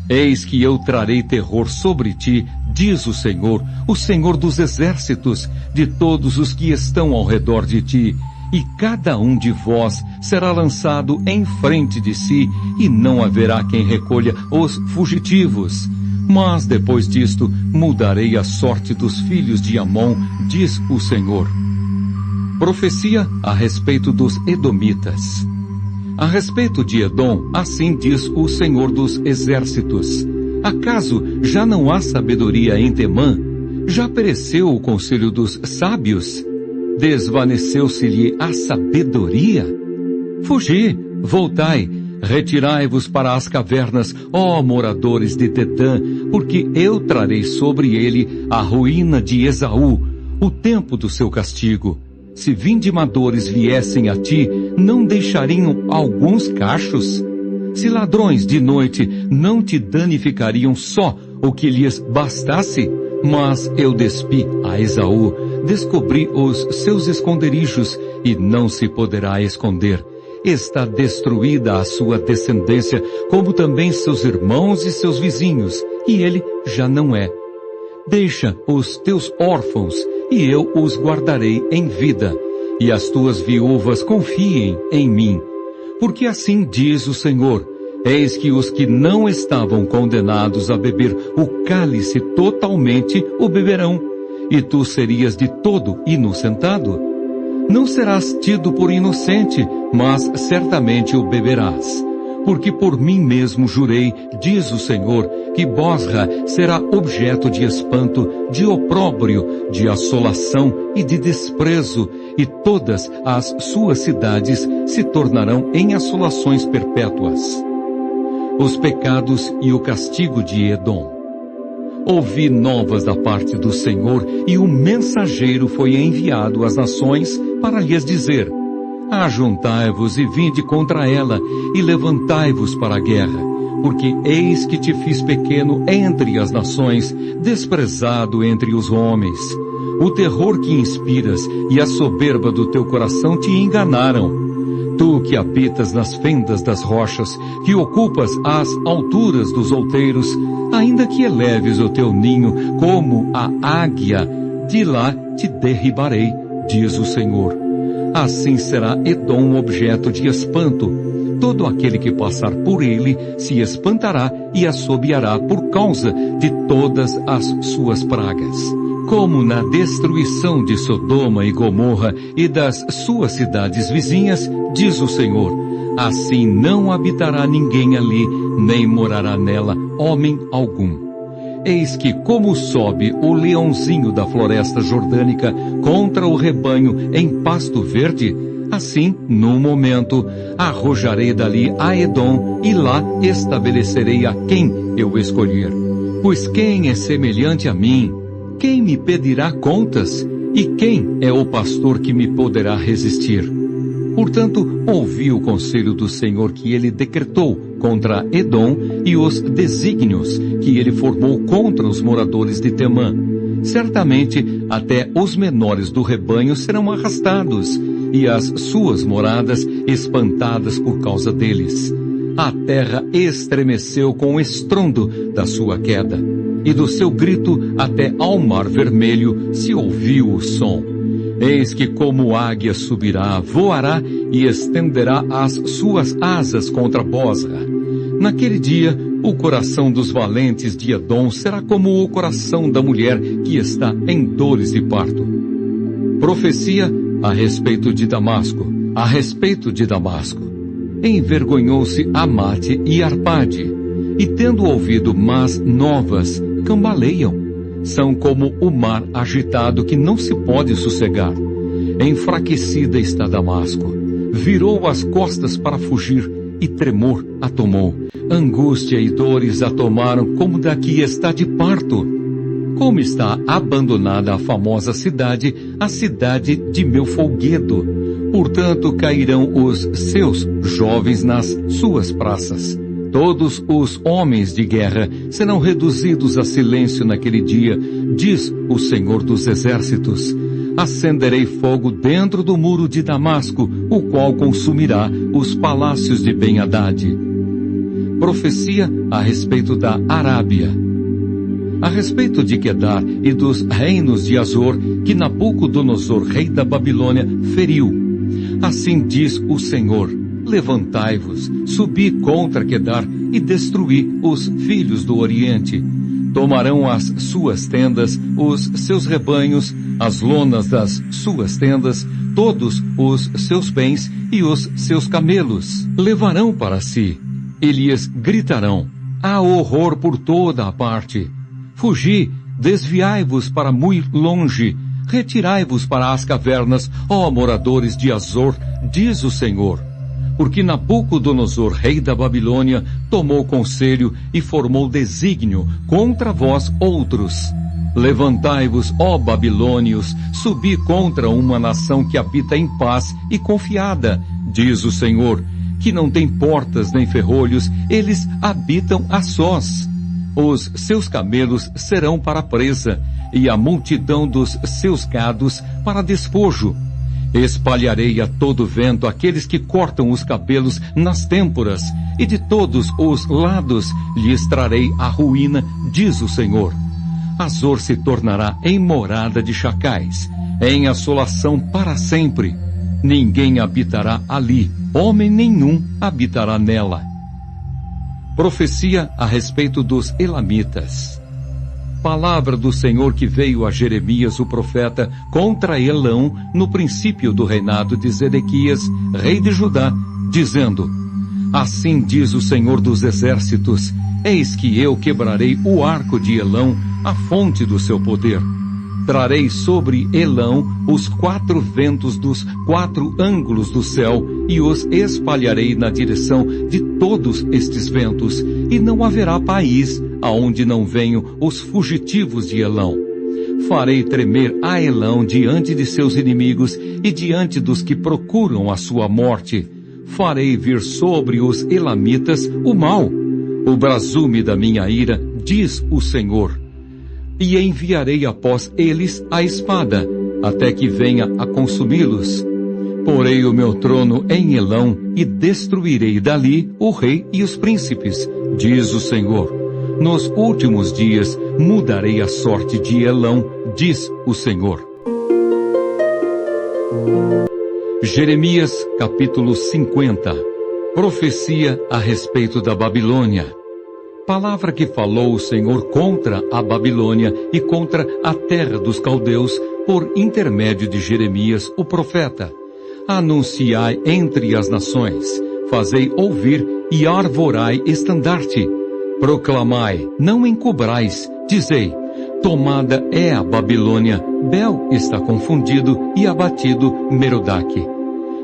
Eis que eu trarei terror sobre ti, diz o Senhor dos exércitos, de todos os que estão ao redor de ti, e cada um de vós será lançado em frente de si, e não haverá quem recolha os fugitivos. Mas depois disto mudarei a sorte dos filhos de Amon, diz o Senhor. Profecia a respeito dos edomitas. A respeito de Edom, assim diz o Senhor dos exércitos: acaso já não há sabedoria em Temã? Já pereceu o conselho dos sábios? Desvaneceu-se-lhe a sabedoria? Fugi, voltai, retirai-vos para as cavernas, ó moradores de Dedã, porque eu trarei sobre ele a ruína de Esaú, o tempo do seu castigo. se vindimadores viessem a ti, não deixariam alguns cachos? Se ladrões de noite não te danificariam só o que lhes bastasse? Mas eu despi a Esaú, descobri os seus esconderijos, e não se poderá esconder. Está destruída a sua descendência, como também seus irmãos e seus vizinhos, e ele já não é. Deixa os teus órfãos, e eu os guardarei em vida, e as tuas viúvas confiem em mim. Porque assim diz o Senhor: eis que os que não estavam condenados a beber o cálice totalmente o beberão, e tu serias de todo inocentado. Não serás tido por inocente, mas certamente o beberás. Porque por mim mesmo jurei, diz o Senhor, que Bosra será objeto de espanto, de opróbrio, de assolação e de desprezo, e todas as suas cidades se tornarão em assolações perpétuas. Os pecados e o castigo de Edom. Ouvi novas da parte do Senhor, e um mensageiro foi enviado às nações para lhes dizer: ajuntai-vos e vinde contra ela, e levantai-vos para a guerra, porque eis que te fiz pequeno entre as nações, desprezado entre os homens. O terror que inspiras e a soberba do teu coração te enganaram. Tu que habitas nas fendas das rochas, que ocupas as alturas dos outeiros, ainda que eleves o teu ninho como a águia, de lá te derribarei, diz o Senhor. Assim será Edom objeto de espanto. Todo aquele que passar por ele se espantará e assobiará por causa de todas as suas pragas. Como na destruição de Sodoma e Gomorra e das suas cidades vizinhas, diz o Senhor, assim não habitará ninguém ali, nem morará nela homem algum. Eis que como sobe o leãozinho da floresta jordânica contra o rebanho em pasto verde, assim, num momento, arrojarei dali a Edom, e lá estabelecerei a quem eu escolher. Pois quem é semelhante a mim? Quem me pedirá contas? E quem é o pastor que me poderá resistir? Portanto, ouvi o conselho do Senhor que ele decretou contra Edom e os desígnios que ele formou contra os moradores de Temã. Certamente, até os menores do rebanho serão arrastados, e as suas moradas espantadas por causa deles. A terra estremeceu com o estrondo da sua queda, e do seu grito até ao mar vermelho se ouviu o som. Eis que como águia subirá, voará e estenderá as suas asas contra Bosra. Naquele dia, o coração dos valentes de Edom será como o coração da mulher que está em dores de parto. Profecia a respeito de Damasco. A respeito de Damasco. Envergonhou-se Amate e Arpade, e tendo ouvido más novas, cambaleiam. São como o mar agitado que não se pode sossegar. Enfraquecida está Damasco. Virou as costas para fugir, e tremor a tomou. Angústia e dores a tomaram como da que está de parto. Como está abandonada a famosa cidade, a cidade de meu folguedo. Portanto cairão os seus jovens nas suas praças. Todos os homens de guerra serão reduzidos a silêncio naquele dia, diz o Senhor dos Exércitos. Acenderei fogo dentro do muro de Damasco, o qual consumirá os palácios de Ben-Hadad. Profecia a respeito da Arábia. A respeito de Quedar e dos reinos de Azor, que Nabucodonosor, rei da Babilônia, feriu. Assim diz o Senhor: levantai-vos, subi contra Quedar e destruí os filhos do Oriente. Tomarão as suas tendas, os seus rebanhos, as lonas das suas tendas, todos os seus bens e os seus camelos. Levarão para si, e lhes gritarão: há horror por toda a parte. Fugi, desviai-vos para muito longe, retirai-vos para as cavernas, ó moradores de Azor, diz o Senhor. Porque Nabucodonosor, rei da Babilônia, tomou conselho e formou desígnio contra vós outros. Levantai-vos, ó babilônios, subi contra uma nação que habita em paz e confiada, diz o Senhor, que não tem portas nem ferrolhos, eles habitam a sós. Os seus camelos serão para presa, e a multidão dos seus gados para despojo. Espalharei a todo vento aqueles que cortam os cabelos nas têmporas, e de todos os lados lhes trarei a ruína, diz o Senhor. Azor se tornará em morada de chacais, em assolação para sempre. Ninguém habitará ali, homem nenhum habitará nela. Profecia a respeito dos elamitas. Palavra do Senhor que veio a Jeremias o profeta contra Elão no princípio do reinado de Zedequias, rei de Judá, dizendo: Assim diz o Senhor dos exércitos, eis que eu quebrarei o arco de Elão, a fonte do seu poder. Trarei sobre Elão os 4 ventos dos 4 ângulos do céu e os espalharei na direção de todos estes ventos, e não haverá país aonde não venham os fugitivos de Elão. Farei tremer a Elão diante de seus inimigos e diante dos que procuram a sua morte. Farei vir sobre os elamitas o mal, o brasume da minha ira, diz o Senhor. E enviarei após eles a espada, até que venha a consumi-los. Porei o meu trono em Elão e destruirei dali o rei e os príncipes, diz o Senhor. Nos últimos dias mudarei a sorte de Elão, diz o Senhor. Jeremias capítulo 50. Profecia a respeito da Babilônia. Palavra que falou o Senhor contra a Babilônia e contra a terra dos caldeus por intermédio de Jeremias o profeta. Anunciai entre as nações, fazei ouvir e arvorai estandarte. Proclamai, não encobrais, dizei, tomada é a Babilônia, Bel está confundido e abatido Merodach.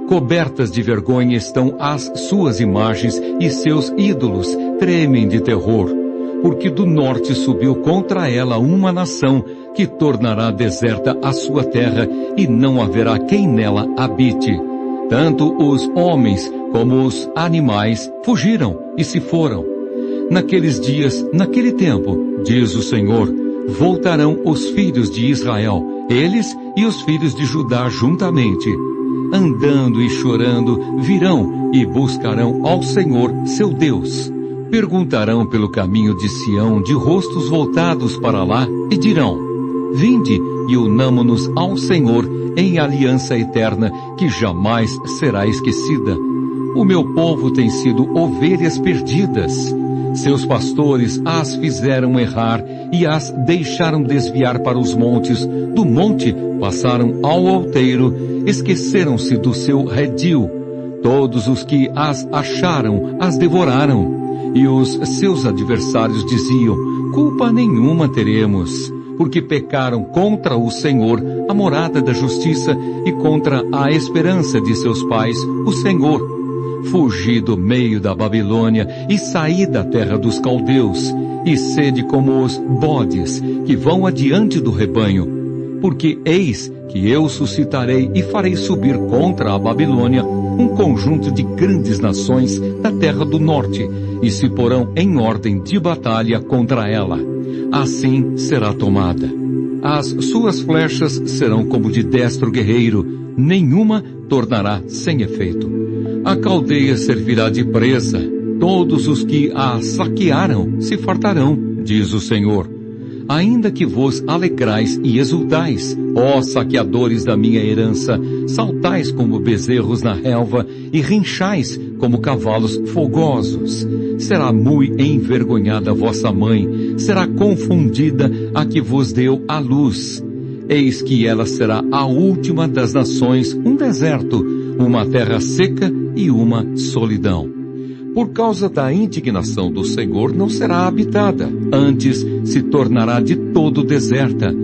Cobertas de vergonha estão as suas imagens e seus ídolos tremem de terror, porque do norte subiu contra ela uma nação que tornará deserta a sua terra e não haverá quem nela habite. Tanto os homens como os animais fugiram e se foram. Naqueles dias, naquele tempo, diz o Senhor, voltarão os filhos de Israel, eles e os filhos de Judá juntamente. Andando e chorando, virão e buscarão ao Senhor, seu Deus. Perguntarão pelo caminho de Sião, de rostos voltados para lá, e dirão, vinde e unamo-nos ao Senhor em aliança eterna, que jamais será esquecida. O meu povo tem sido ovelhas perdidas. Seus pastores as fizeram errar e as deixaram desviar para os montes. Do monte passaram ao outeiro, esqueceram-se do seu redil. Todos os que as acharam as devoraram. E os seus adversários diziam, culpa nenhuma teremos, porque pecaram contra o Senhor, a morada da justiça, e contra a esperança de seus pais, o Senhor. Fugi do meio da Babilônia e saí da terra dos caldeus, e sede como os bodes que vão adiante do rebanho. Porque eis que eu suscitarei e farei subir contra a Babilônia um conjunto de grandes nações da terra do norte, e se porão em ordem de batalha contra ela. Assim será tomada. As suas flechas serão como de destro guerreiro, nenhuma tornará sem efeito. A caldeia servirá de presa, todos os que a saquearam se fartarão, diz o Senhor. Ainda que vos alegrais e exultais, ó saqueadores da minha herança, saltais como bezerros na relva e rinchais como cavalos fogosos. Será mui envergonhada a vossa mãe, será confundida a que vos deu a luz. Eis que ela será a última das nações, um deserto, uma terra seca e uma solidão. Por causa da indignação do Senhor não será habitada, antes se tornará de todo deserta.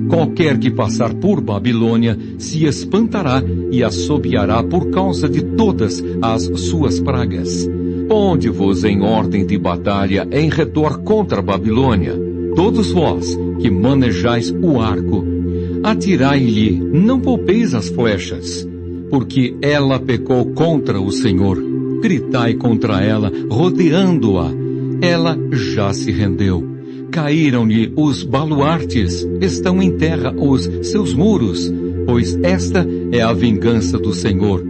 Qualquer que passar por Babilônia se espantará e assobiará por causa de todas as suas pragas. Ponde-vos em ordem de batalha em redor contra a Babilônia. Todos vós que manejais o arco. Atirai-lhe, não poupeis as flechas, porque ela pecou contra o Senhor. Gritai contra ela, rodeando-a. Ela já se rendeu. Caíram-lhe os baluartes, estão em terra os seus muros, pois esta é a vingança do Senhor.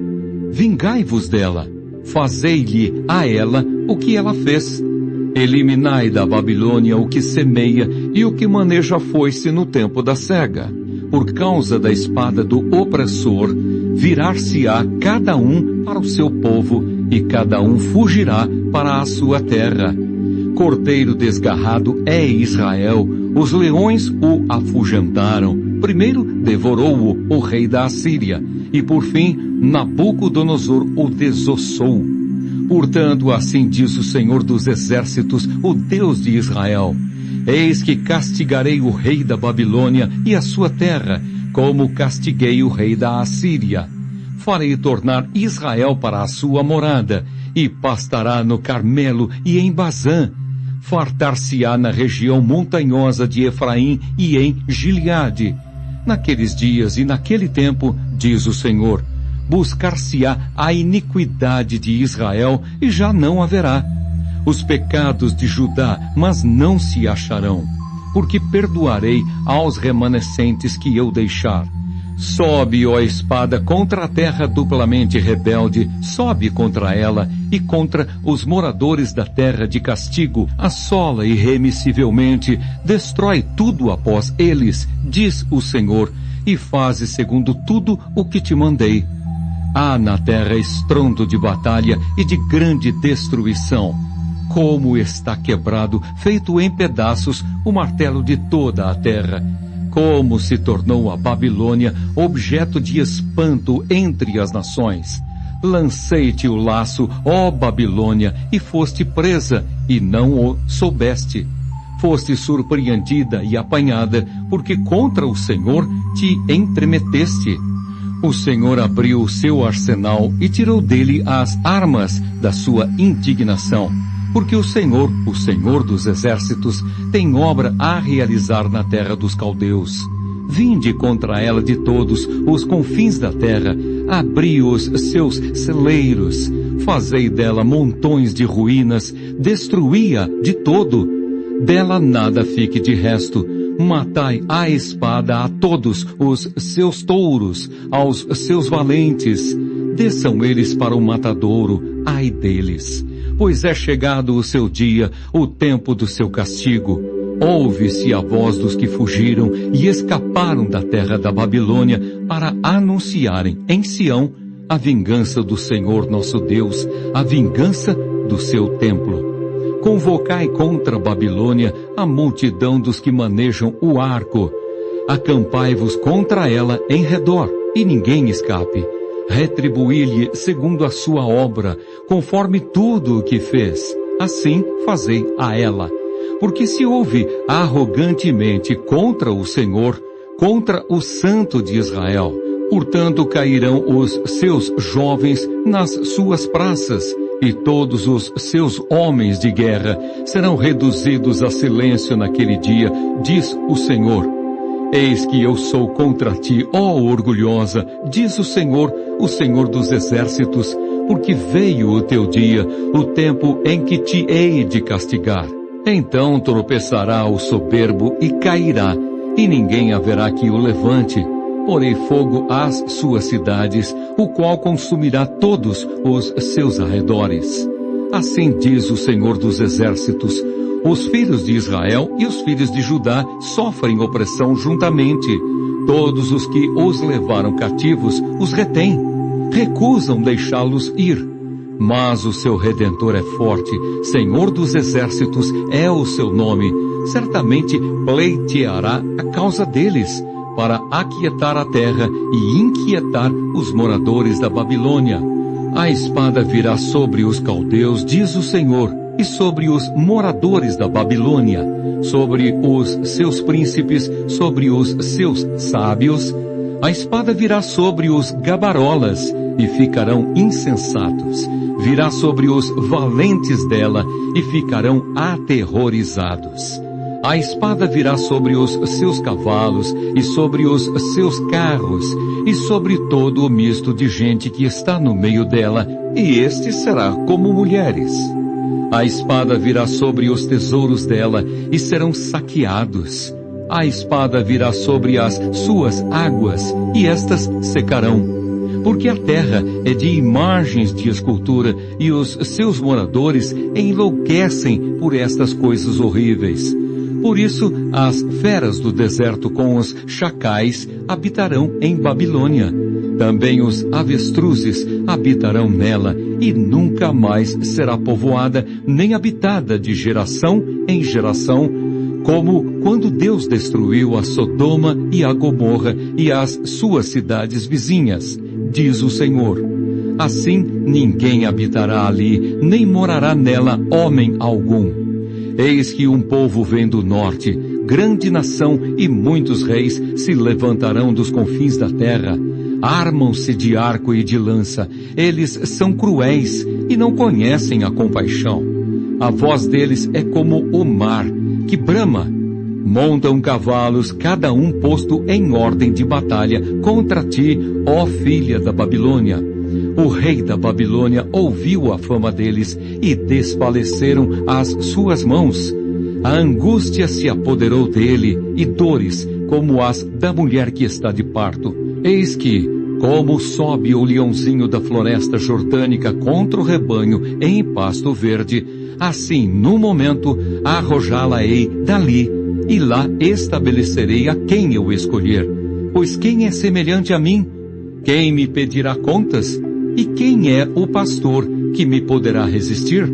Vingai-vos dela, fazei-lhe a ela o que ela fez. Eliminai da Babilônia o que semeia e o que maneja a foice no tempo da cega. Por causa da espada do opressor, virar-se-á cada um para o seu povo, e cada um fugirá para a sua terra. Cordeiro desgarrado é Israel, os leões o afugentaram. Primeiro devorou-o o rei da Assíria, e por fim Nabucodonosor o desossou. Portanto, assim diz o Senhor dos Exércitos, o Deus de Israel: eis que castigarei o rei da Babilônia e a sua terra, como castiguei o rei da Assíria. Farei tornar Israel para a sua morada, e pastará no Carmelo e em Bazã. Fartar-se-á na região montanhosa de Efraim e em Gileade. Naqueles dias e naquele tempo, diz o Senhor, buscar-se-á a iniquidade de Israel e já não haverá. Os pecados de Judá, mas não se acharão, porque perdoarei aos remanescentes que eu deixar. Sobe, ó espada, contra a terra duplamente rebelde, sobe contra ela e contra os moradores da terra de castigo, assola irremissivelmente, destrói tudo após eles, diz o Senhor, e faze segundo tudo o que te mandei. Há na terra estrondo de batalha e de grande destruição. Como está quebrado, feito em pedaços, o martelo de toda a terra. Como se tornou a Babilônia objeto de espanto entre as nações. Lancei-te o laço, ó Babilônia, e foste presa, e não o soubeste. Foste surpreendida e apanhada, porque contra o Senhor te entremeteste. O Senhor abriu o seu arsenal e tirou dele as armas da sua indignação. Porque o Senhor dos Exércitos, tem obra a realizar na terra dos caldeus. Vinde contra ela de todos os confins da terra, abri os seus celeiros, fazei dela montões de ruínas, destruí-a de todo. Dela nada fique de resto, matai à espada a todos os seus touros, aos seus valentes. Desçam eles para o matadouro, ai deles. Pois é chegado o seu dia, o tempo do seu castigo. Ouve-se a voz dos que fugiram e escaparam da terra da Babilônia para anunciarem em Sião a vingança do Senhor nosso Deus, a vingança do seu templo. Convocai contra a Babilônia a multidão dos que manejam o arco. Acampai-vos contra ela em redor, e ninguém escape. Retribuí-lhe segundo a sua obra, conforme tudo o que fez. Assim fazei a ela. Porque se ouve arrogantemente contra o Senhor, contra o Santo de Israel, portanto cairão os seus jovens nas suas praças, e todos os seus homens de guerra serão reduzidos a silêncio naquele dia, diz o Senhor. Eis que eu sou contra ti, ó orgulhosa, diz o Senhor dos Exércitos, porque veio o teu dia, o tempo em que te hei de castigar. Então tropeçará o soberbo e cairá, e ninguém haverá que o levante. Porei fogo às suas cidades, o qual consumirá todos os seus arredores. Assim diz o Senhor dos Exércitos: os filhos de Israel e os filhos de Judá sofrem opressão juntamente. Todos os que os levaram cativos os retêm, recusam deixá-los ir. Mas o seu Redentor é forte, Senhor dos Exércitos é o seu nome. Certamente pleiteará a causa deles, para aquietar a terra e inquietar os moradores da Babilônia. A espada virá sobre os caldeus, diz o Senhor, e sobre os moradores da Babilônia, sobre os seus príncipes, sobre os seus sábios. A espada virá sobre os gabarolas, e ficarão insensatos. Virá sobre os valentes dela, e ficarão aterrorizados. A espada virá sobre os seus cavalos e sobre os seus carros e sobre todo o misto de gente que está no meio dela, e este será como mulheres. A espada virá sobre os tesouros dela e serão saqueados. A espada virá sobre as suas águas e estas secarão. Porque a terra é de imagens de escultura e os seus moradores enlouquecem por estas coisas horríveis. Por isso, as feras do deserto com os chacais habitarão em Babilônia. Também os avestruzes habitarão nela, e nunca mais será povoada nem habitada de geração em geração, como quando Deus destruiu a Sodoma e a Gomorra e as suas cidades vizinhas, diz o Senhor. Assim ninguém habitará ali, nem morará nela homem algum. Eis que um povo vem do norte, grande nação, e muitos reis se levantarão dos confins da terra. Armam-se de arco e de lança. Eles são cruéis e não conhecem a compaixão. A voz deles é como o mar, que brama. Montam cavalos, cada um posto em ordem de batalha contra ti, ó filha da Babilônia. O rei da Babilônia ouviu a fama deles e desfaleceram as suas mãos. A angústia se apoderou dele e dores como as da mulher que está de parto. Eis que, como sobe o leãozinho da floresta jordânica contra o rebanho em pasto verde, assim, no momento, arrojá-la-ei dali, e lá estabelecerei a quem eu escolher. Pois quem é semelhante a mim? Quem me pedirá contas? E quem é o pastor que me poderá resistir?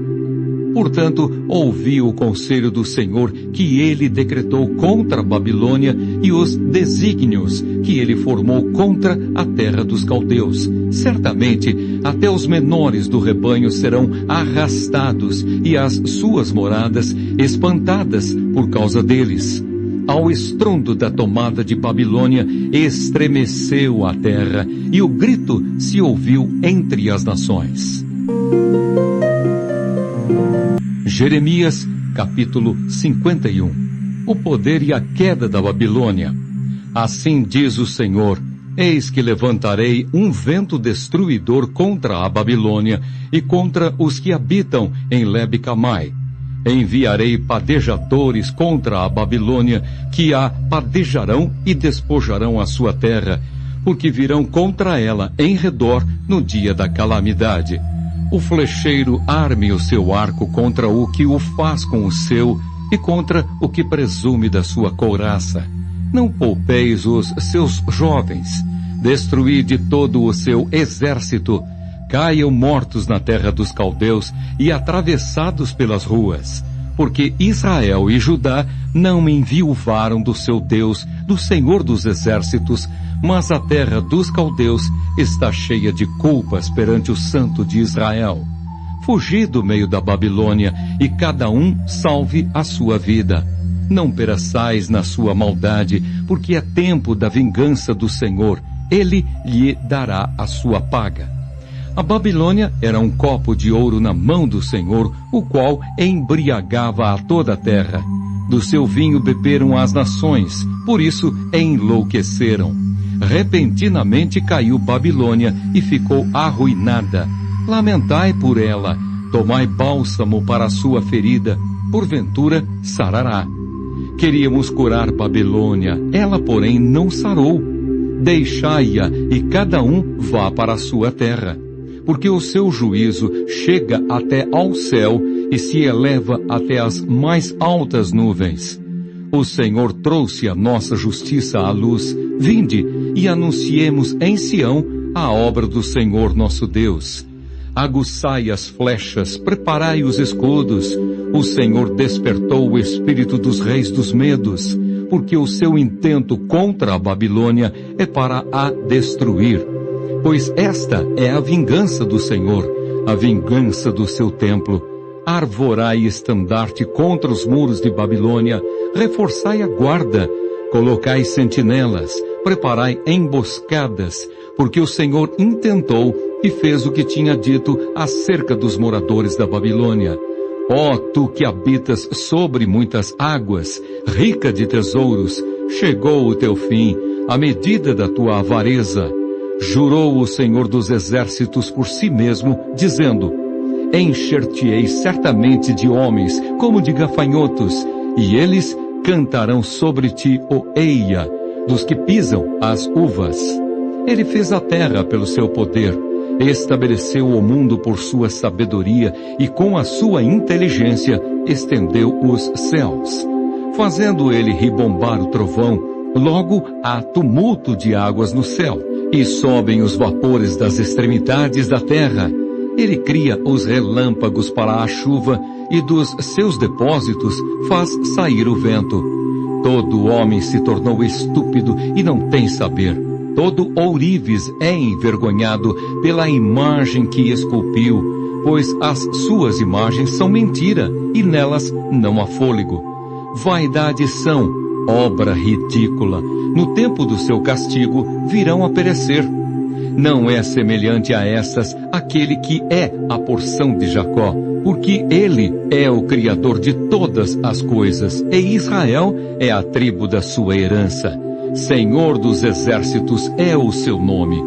Portanto, ouvi o conselho do Senhor que ele decretou contra a Babilônia e os desígnios que ele formou contra a terra dos caldeus. Certamente, até os menores do rebanho serão arrastados e as suas moradas espantadas por causa deles. Ao estrondo da tomada de Babilônia, estremeceu a terra, e o grito se ouviu entre as nações. Jeremias, capítulo 51. O poder e a queda da Babilônia. Assim diz o Senhor: eis que levantarei um vento destruidor contra a Babilônia e contra os que habitam em Lebe-Camai. Enviarei padejadores contra a Babilônia, que a padejarão e despojarão a sua terra, porque virão contra ela em redor no dia da calamidade. O flecheiro arme o seu arco contra o que o faz com o seu, e contra o que presume da sua couraça. Não poupeis os seus jovens, destruí de todo o seu exército. Caiam mortos na terra dos caldeus e atravessados pelas ruas, porque Israel e Judá não me enviuvaram do seu Deus, do Senhor dos exércitos, mas a terra dos caldeus está cheia de culpas perante o Santo de Israel. Fugi do meio da Babilônia, e cada um salve a sua vida. Não pereçais na sua maldade, porque é tempo da vingança do Senhor, ele lhe dará a sua paga. A Babilônia era um copo de ouro na mão do Senhor, o qual embriagava a toda a terra. Do seu vinho beberam as nações, por isso enlouqueceram. Repentinamente caiu Babilônia e ficou arruinada. Lamentai por ela, tomai bálsamo para a sua ferida, porventura sarará. Queríamos curar Babilônia, ela porém não sarou. Deixai-a e cada um vá para a sua terra. Porque o seu juízo chega até ao céu e se eleva até as mais altas nuvens. O Senhor trouxe a nossa justiça à luz. Vinde e anunciemos em Sião a obra do Senhor nosso Deus. Aguçai as flechas, preparai os escudos. O Senhor despertou o espírito dos reis dos medos, porque o seu intento contra a Babilônia é para a destruir. Pois esta é a vingança do Senhor, a vingança do seu templo. Arvorai estandarte contra os muros de Babilônia, reforçai a guarda, colocai sentinelas, preparai emboscadas, porque o Senhor intentou e fez o que tinha dito acerca dos moradores da Babilônia. Ó tu que habitas sobre muitas águas, rica de tesouros, chegou o teu fim, a medida da tua avareza. Jurou o Senhor dos Exércitos por si mesmo, dizendo: encher-te-ei certamente de homens, como de gafanhotos, e eles cantarão sobre ti o eia, dos que pisam as uvas. Ele fez a terra pelo seu poder, estabeleceu o mundo por sua sabedoria, e com a sua inteligência estendeu os céus. Fazendo ele ribombar o trovão, logo há tumulto de águas no céu, e sobem os vapores das extremidades da terra. Ele cria os relâmpagos para a chuva, e dos seus depósitos faz sair o vento. Todo homem se tornou estúpido e não tem saber. Todo ourives é envergonhado pela imagem que esculpiu, pois as suas imagens são mentira, e nelas não há fôlego. Vaidades são, obra ridícula. No tempo do seu castigo virão a perecer. Não é semelhante a estas aquele que é a porção de Jacó, porque ele é o Criador de todas as coisas, e Israel é a tribo da sua herança. Senhor dos exércitos é o seu nome.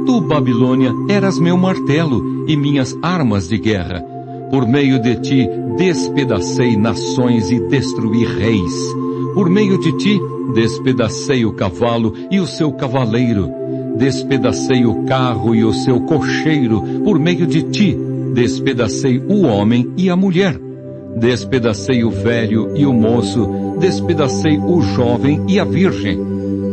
Tu, Babilônia, eras meu martelo e minhas armas de guerra. Por meio de ti despedacei nações e destruí reis. Por meio de ti despedacei o cavalo e o seu cavaleiro. Despedacei o carro e o seu cocheiro. Por meio de ti despedacei o homem e a mulher. Despedacei o velho e o moço. Despedacei o jovem e a virgem.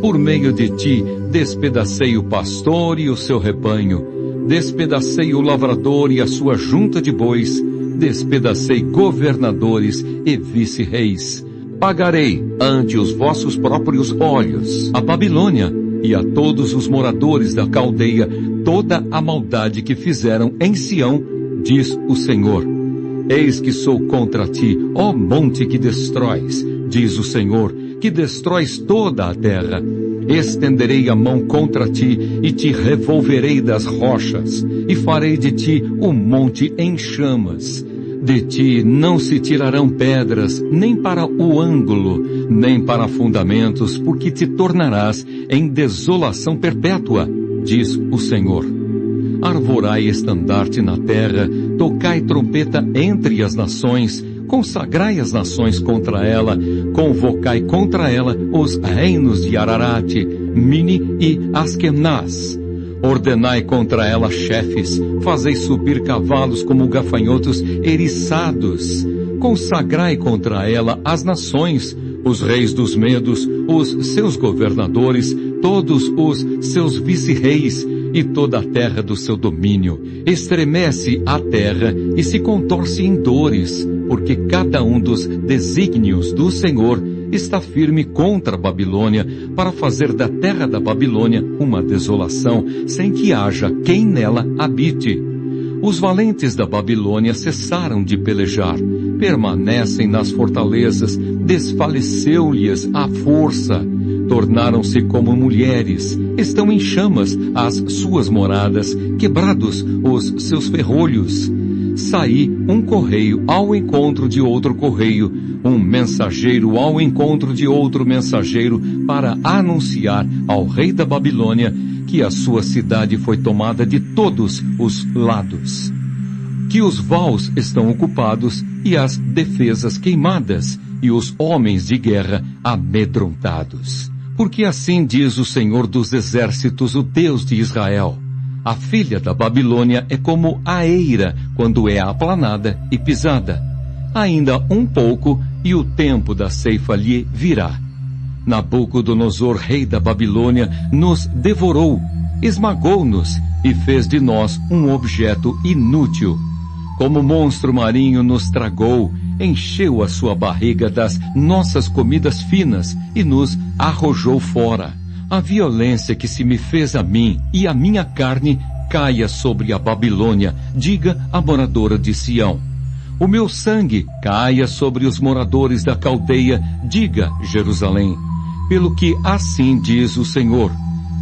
Por meio de ti despedacei o pastor e o seu rebanho. Despedacei o lavrador e a sua junta de bois. Despedacei governadores e vice-reis. Pagarei ante os vossos próprios olhos a Babilônia e a todos os moradores da Caldeia toda a maldade que fizeram em Sião, diz o Senhor. Eis que sou contra ti, ó monte que destróis, diz o Senhor, que destróis toda a terra. Estenderei a mão contra ti e te revolverei das rochas, e farei de ti um monte em chamas. De ti não se tirarão pedras, nem para o ângulo, nem para fundamentos, porque te tornarás em desolação perpétua, diz o Senhor. Arvorai estandarte na terra, tocai trompeta entre as nações, consagrai as nações contra ela, convocai contra ela os reinos de Ararat, Mini e Askenaz. Ordenai contra ela chefes, fazei subir cavalos como gafanhotos eriçados. Consagrai contra ela as nações, os reis dos medos, os seus governadores, todos os seus vice-reis e toda a terra do seu domínio. Estremece a terra e se contorce em dores, porque cada um dos desígnios do Senhor está firme contra a Babilônia, para fazer da terra da Babilônia uma desolação, sem que haja quem nela habite. Os valentes da Babilônia cessaram de pelejar, permanecem nas fortalezas, desfaleceu-lhes a força, tornaram-se como mulheres, estão em chamas as suas moradas, quebrados os seus ferrolhos. Saí um correio ao encontro de outro correio, um mensageiro ao encontro de outro mensageiro, para anunciar ao rei da Babilônia que a sua cidade foi tomada de todos os lados, que os vaus estão ocupados e as defesas queimadas, e os homens de guerra amedrontados. Porque assim diz o Senhor dos Exércitos, o Deus de Israel: a filha da Babilônia é como a eira quando é aplanada e pisada. Ainda um pouco e o tempo da ceifa lhe virá. Nabucodonosor, rei da Babilônia, nos devorou, esmagou-nos e fez de nós um objeto inútil. Como monstro marinho nos tragou, encheu a sua barriga das nossas comidas finas e nos arrojou fora. A violência que se me fez a mim e a minha carne caia sobre a Babilônia, diga a moradora de Sião. O meu sangue caia sobre os moradores da Caldeia, diga Jerusalém. Pelo que assim diz o Senhor: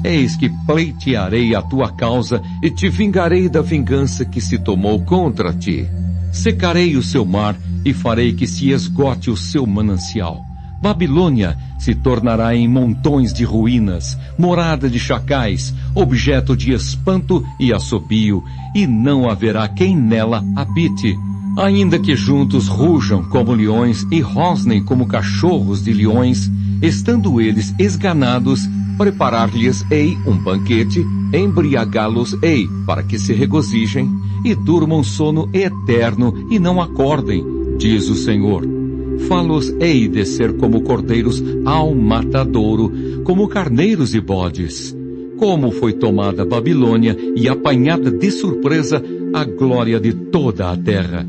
eis que pleitearei a tua causa e te vingarei da vingança que se tomou contra ti. Secarei o seu mar e farei que se esgote o seu manancial. Babilônia se tornará em montões de ruínas, morada de chacais, objeto de espanto e assobio, e não haverá quem nela habite. Ainda que juntos rujam como leões e rosnem como cachorros de leões, estando eles esganados, preparar-lhes-ei um banquete, embriagá-los-ei para que se regozijem e durmam sono eterno e não acordem, diz o Senhor. Fá-los-ei descer como cordeiros ao matadouro, como carneiros e bodes. Como foi tomada Babilônia e apanhada de surpresa a glória de toda a terra.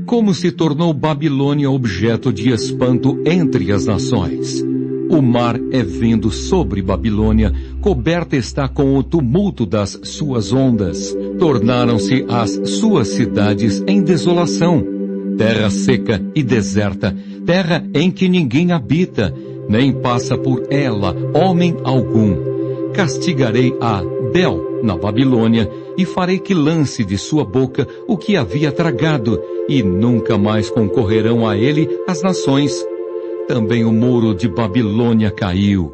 Como se tornou Babilônia objeto de espanto entre as nações. O mar é vindo sobre Babilônia, coberta está com o tumulto das suas ondas. Tornaram-se as suas cidades em desolação. Terra seca e deserta, terra em que ninguém habita, nem passa por ela homem algum. Castigarei a Bel na Babilônia, e farei que lance de sua boca o que havia tragado, e nunca mais concorrerão a ele as nações. Também o muro de Babilônia caiu.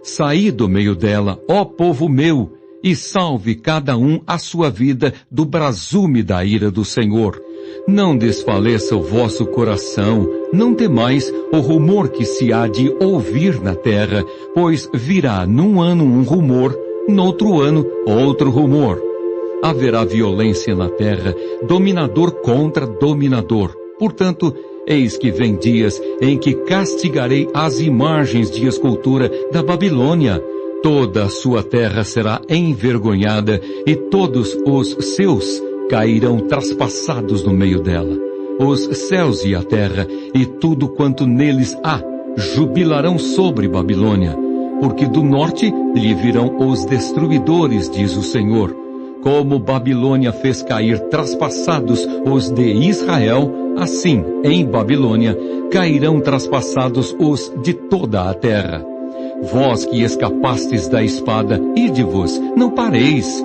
Saí do meio dela, ó povo meu, e salve cada um a sua vida do brasume da ira do Senhor. Não desfaleça o vosso coração, não temais o rumor que se há de ouvir na terra, pois virá num ano um rumor, noutro ano outro rumor. Haverá violência na terra, dominador contra dominador. Portanto, eis que vem dias em que castigarei as imagens de escultura da Babilônia. Toda a sua terra será envergonhada, e todos os seus cairão traspassados no meio dela. Os céus e a terra, e tudo quanto neles há, jubilarão sobre Babilônia, porque do norte lhe virão os destruidores, diz o Senhor. Como Babilônia fez cair traspassados os de Israel, assim, em Babilônia, cairão traspassados os de toda a terra. Vós que escapastes da espada, ide-vos, não pareis.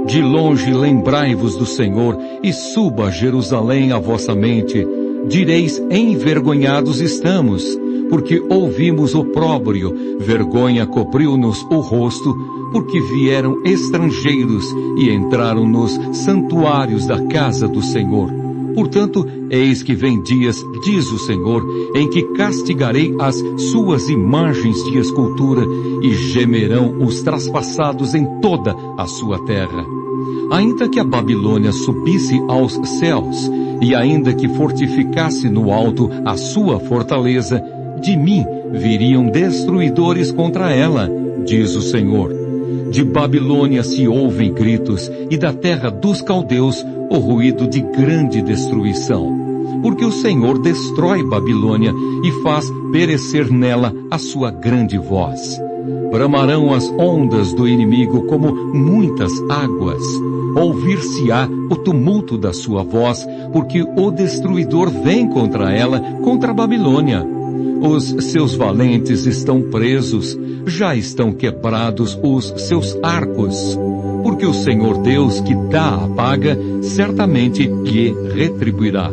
De longe lembrai-vos do Senhor, e suba a Jerusalém a vossa mente. Direis, envergonhados estamos, porque ouvimos opróbrio, vergonha cobriu-nos o rosto, porque vieram estrangeiros e entraram nos santuários da casa do Senhor. Portanto, eis que vem dias, diz o Senhor, em que castigarei as suas imagens de escultura, e gemerão os traspassados em toda a sua terra. Ainda que a Babilônia subisse aos céus, e ainda que fortificasse no alto a sua fortaleza, de mim viriam destruidores contra ela, diz o Senhor. De Babilônia se ouvem gritos, e da terra dos caldeus o ruído de grande destruição. Porque o Senhor destrói Babilônia e faz perecer nela a sua grande voz. Bramarão as ondas do inimigo como muitas águas. Ouvir-se-á o tumulto da sua voz, porque o destruidor vem contra ela, contra a Babilônia. Os seus valentes estão presos, já estão quebrados os seus arcos. Porque o Senhor Deus que dá a paga, certamente lhe retribuirá.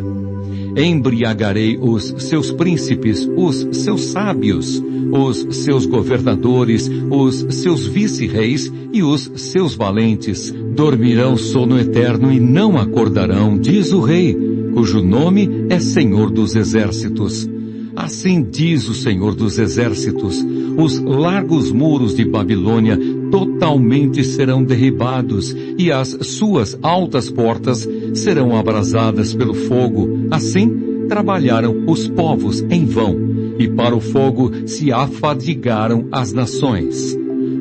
Embriagarei os seus príncipes, os seus sábios, os seus governadores, os seus vice-reis e os seus valentes. Dormirão sono eterno e não acordarão, diz o Rei, cujo nome é Senhor dos Exércitos. Assim diz o Senhor dos Exércitos, os largos muros de Babilônia totalmente serão derribados, e as suas altas portas serão abrasadas pelo fogo. Assim trabalharam os povos em vão, e para o fogo se afadigaram as nações.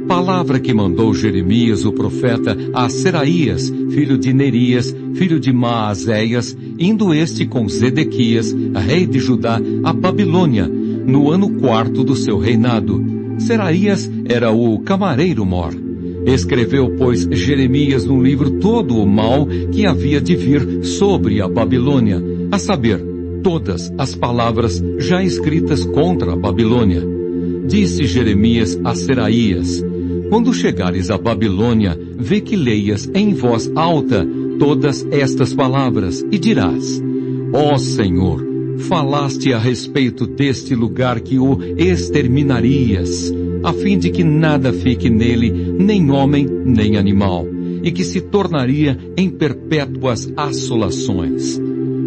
Palavra que mandou Jeremias o profeta a Seraías, filho de Nerias, filho de Maazéias, indo este com Zedequias, rei de Judá, a Babilônia, no ano 4º do seu reinado. Seraías era o camareiro-mor. Escreveu, pois, Jeremias no livro todo o mal que havia de vir sobre a Babilônia, a saber, todas as palavras já escritas contra a Babilônia. Disse Jeremias a Seraías: quando chegares a Babilônia, vê que leias em voz alta todas estas palavras, e dirás: ó Senhor, falaste a respeito deste lugar que o exterminarias, a fim de que nada fique nele, nem homem, nem animal, e que se tornaria em perpétuas assolações.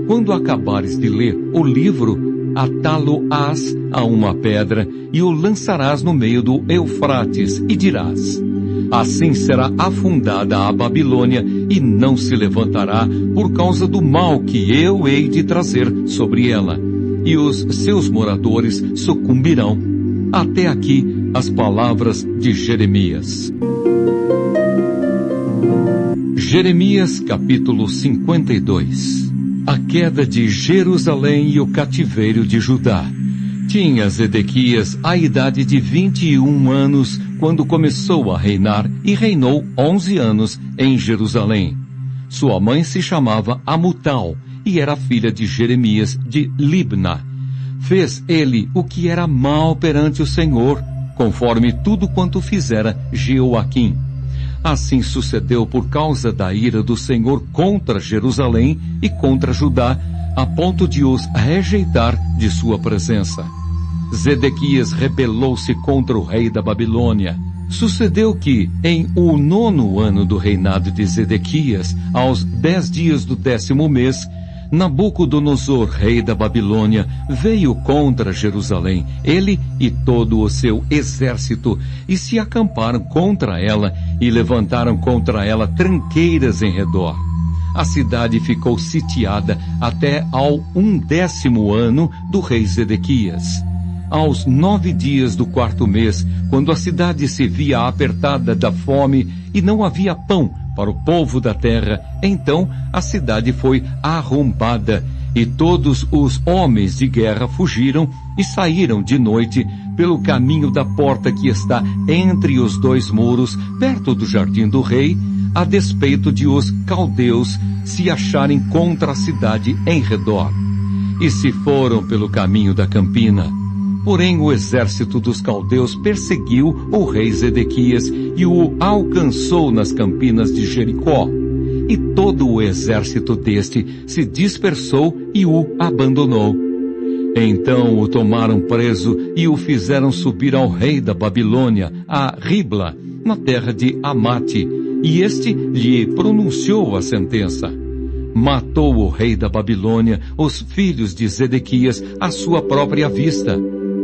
Quando acabares de ler o livro, atá-lo-ás a uma pedra e o lançarás no meio do Eufrates e dirás: assim será afundada a Babilônia e não se levantará por causa do mal que eu hei de trazer sobre ela, e os seus moradores sucumbirão. Até aqui as palavras de Jeremias. Jeremias capítulo 52. A queda de Jerusalém e o cativeiro de Judá. Tinha Zedequias a idade de 21 anos quando começou a reinar e reinou 11 anos em Jerusalém. Sua mãe se chamava Amutal e era filha de Jeremias de Libna. Fez ele o que era mal perante o Senhor, conforme tudo quanto fizera Jeoaquim. Assim sucedeu por causa da ira do Senhor contra Jerusalém e contra Judá, a ponto de os rejeitar de sua presença. Zedequias rebelou-se contra o rei da Babilônia. Sucedeu que, em o 9º ano do reinado de Zedequias, aos 10 dias do 10º mês, Nabucodonosor, rei da Babilônia, veio contra Jerusalém, ele e todo o seu exército, e se acamparam contra ela e levantaram contra ela tranqueiras em redor. A cidade ficou sitiada até ao 11º ano do rei Zedequias. Aos 9 dias do 4º mês, quando a cidade se via apertada da fome e não havia pão para o povo da terra, então a cidade foi arrombada e todos os homens de guerra fugiram e saíram de noite pelo caminho da porta que está entre os 2 muros, perto do jardim do rei, a despeito de os caldeus se acharem contra a cidade em redor. E se foram pelo caminho da campina. Porém o exército dos caldeus perseguiu o rei Zedequias e o alcançou nas campinas de Jericó. E todo o exército deste se dispersou e o abandonou. Então o tomaram preso e o fizeram subir ao rei da Babilônia, a Ribla, na terra de Amate, e este lhe pronunciou a sentença. Matou o rei da Babilônia os filhos de Zedequias à sua própria vista.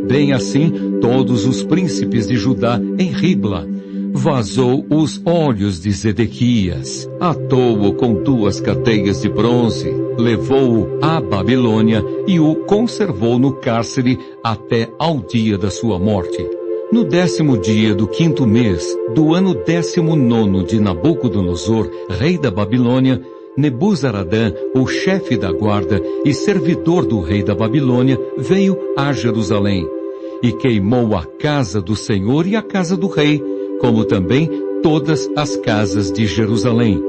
Bem assim, todos os príncipes de Judá em Ribla. Vazou os olhos de Zedequias, atou-o com 2 cadeias de bronze, levou-o à Babilônia e o conservou no cárcere até ao dia da sua morte. No 10º dia do 5º mês, do ano 19º de Nabucodonosor, rei da Babilônia, Nebuzaradã, o chefe da guarda e servidor do rei da Babilônia, veio a Jerusalém e queimou a casa do Senhor e a casa do rei, como também todas as casas de Jerusalém.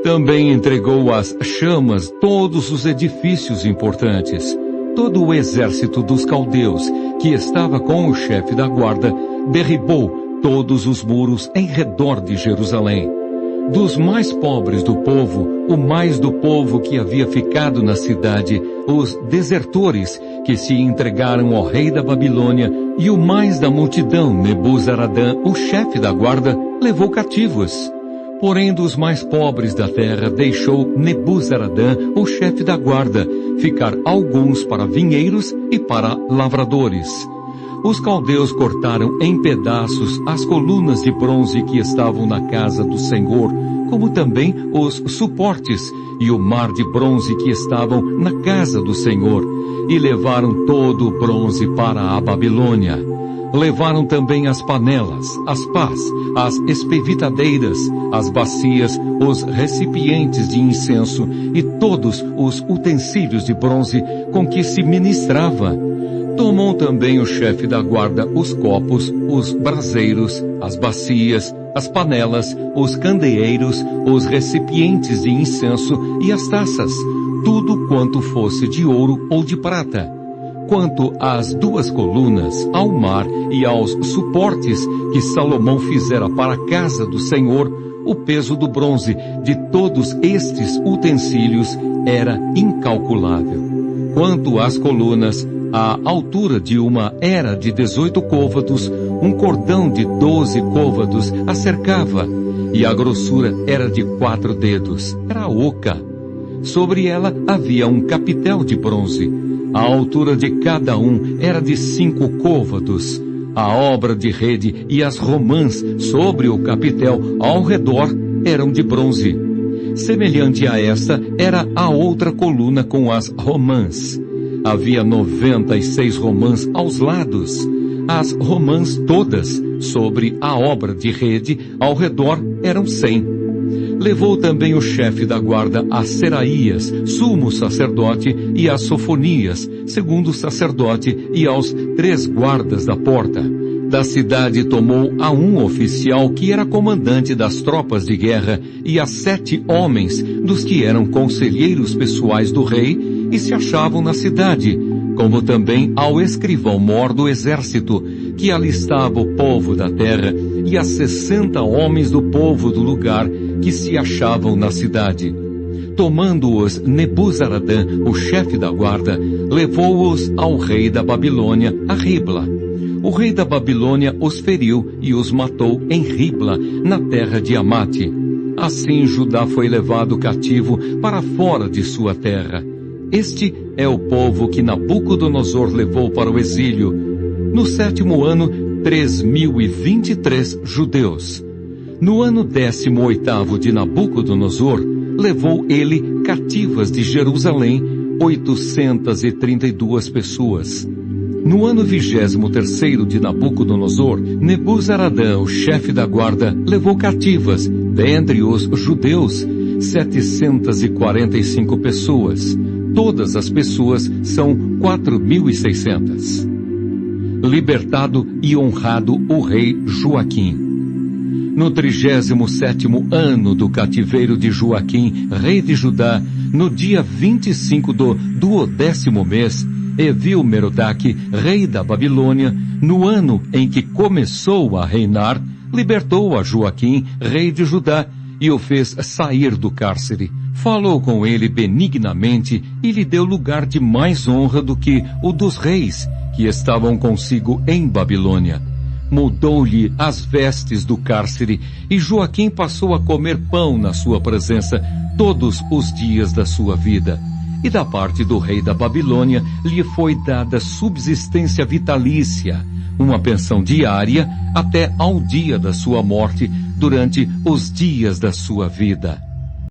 Também entregou às chamas todos os edifícios importantes. Todo o exército dos caldeus, que estava com o chefe da guarda, derribou todos os muros em redor de Jerusalém. Dos mais pobres do povo, o mais do povo que havia ficado na cidade, os desertores que se entregaram ao rei da Babilônia, e o mais da multidão, Nebuzaradã, o chefe da guarda, levou cativos. Porém dos mais pobres da terra deixou Nebuzaradã, o chefe da guarda, ficar alguns para vinheiros e para lavradores. Os caldeus cortaram em pedaços as colunas de bronze que estavam na casa do Senhor, como também os suportes e o mar de bronze que estavam na casa do Senhor, e levaram todo o bronze para a Babilônia. Levaram também as panelas, as pás, as espevitadeiras, as bacias, os recipientes de incenso e todos os utensílios de bronze com que se ministrava. Tomou também o chefe da guarda os copos, os braseiros, as bacias, as panelas, os candeeiros, os recipientes de incenso e as taças, tudo quanto fosse de ouro ou de prata. Quanto às 2 colunas, ao mar e aos suportes que Salomão fizera para a casa do Senhor, o peso do bronze de todos estes utensílios era incalculável. Quanto às colunas, a altura de uma era de 18 côvados, um cordão de 12 côvados a cercava, e a grossura era de 4 dedos, era oca. Sobre ela havia um capitel de bronze. A altura de cada um era de 5 côvados. A obra de rede e as romãs sobre o capitel ao redor eram de bronze. Semelhante a esta era a outra coluna com as romãs. Havia 96 romãs aos lados. As romãs todas sobre a obra de rede ao redor eram 100. Levou também o chefe da guarda a Seraías, sumo sacerdote, e a Sofonias, segundo sacerdote, e aos 3 guardas da porta. Da cidade tomou a um oficial que era comandante das tropas de guerra e a 7 homens dos que eram conselheiros pessoais do rei e se achavam na cidade, como também ao escrivão-mor do exército, que alistava o povo da terra, e a 60 homens do povo do lugar que se achavam na cidade. Tomando-os Nebuzaradã, o chefe da guarda, levou-os ao rei da Babilônia, a Ribla. O rei da Babilônia os feriu e os matou em Ribla, na terra de Amate. Assim Judá foi levado cativo para fora de sua terra. Este é o povo que Nabucodonosor levou para o exílio. No 7º ano, 3.023 judeus. No ano 18º de Nabucodonosor, levou ele cativas de Jerusalém 832 pessoas. No ano 23º de Nabucodonosor, Nebuzaradã, o chefe da guarda, levou cativas, dentre os judeus, 745 pessoas. Todas as pessoas são 4.600. Libertado e honrado o rei Joaquim. No 37º ano do cativeiro de Joaquim, rei de Judá, no dia 25 do 12º mês, Evil-Merodach, rei da Babilônia, no ano em que começou a reinar, libertou a Joaquim, rei de Judá, e o fez sair do cárcere. Falou com ele benignamente e lhe deu lugar de mais honra do que o dos reis que estavam consigo em Babilônia. Mudou-lhe as vestes do cárcere, e Joaquim passou a comer pão na sua presença todos os dias da sua vida. E da parte do rei da Babilônia lhe foi dada subsistência vitalícia, uma pensão diária até ao dia da sua morte, durante os dias da sua vida.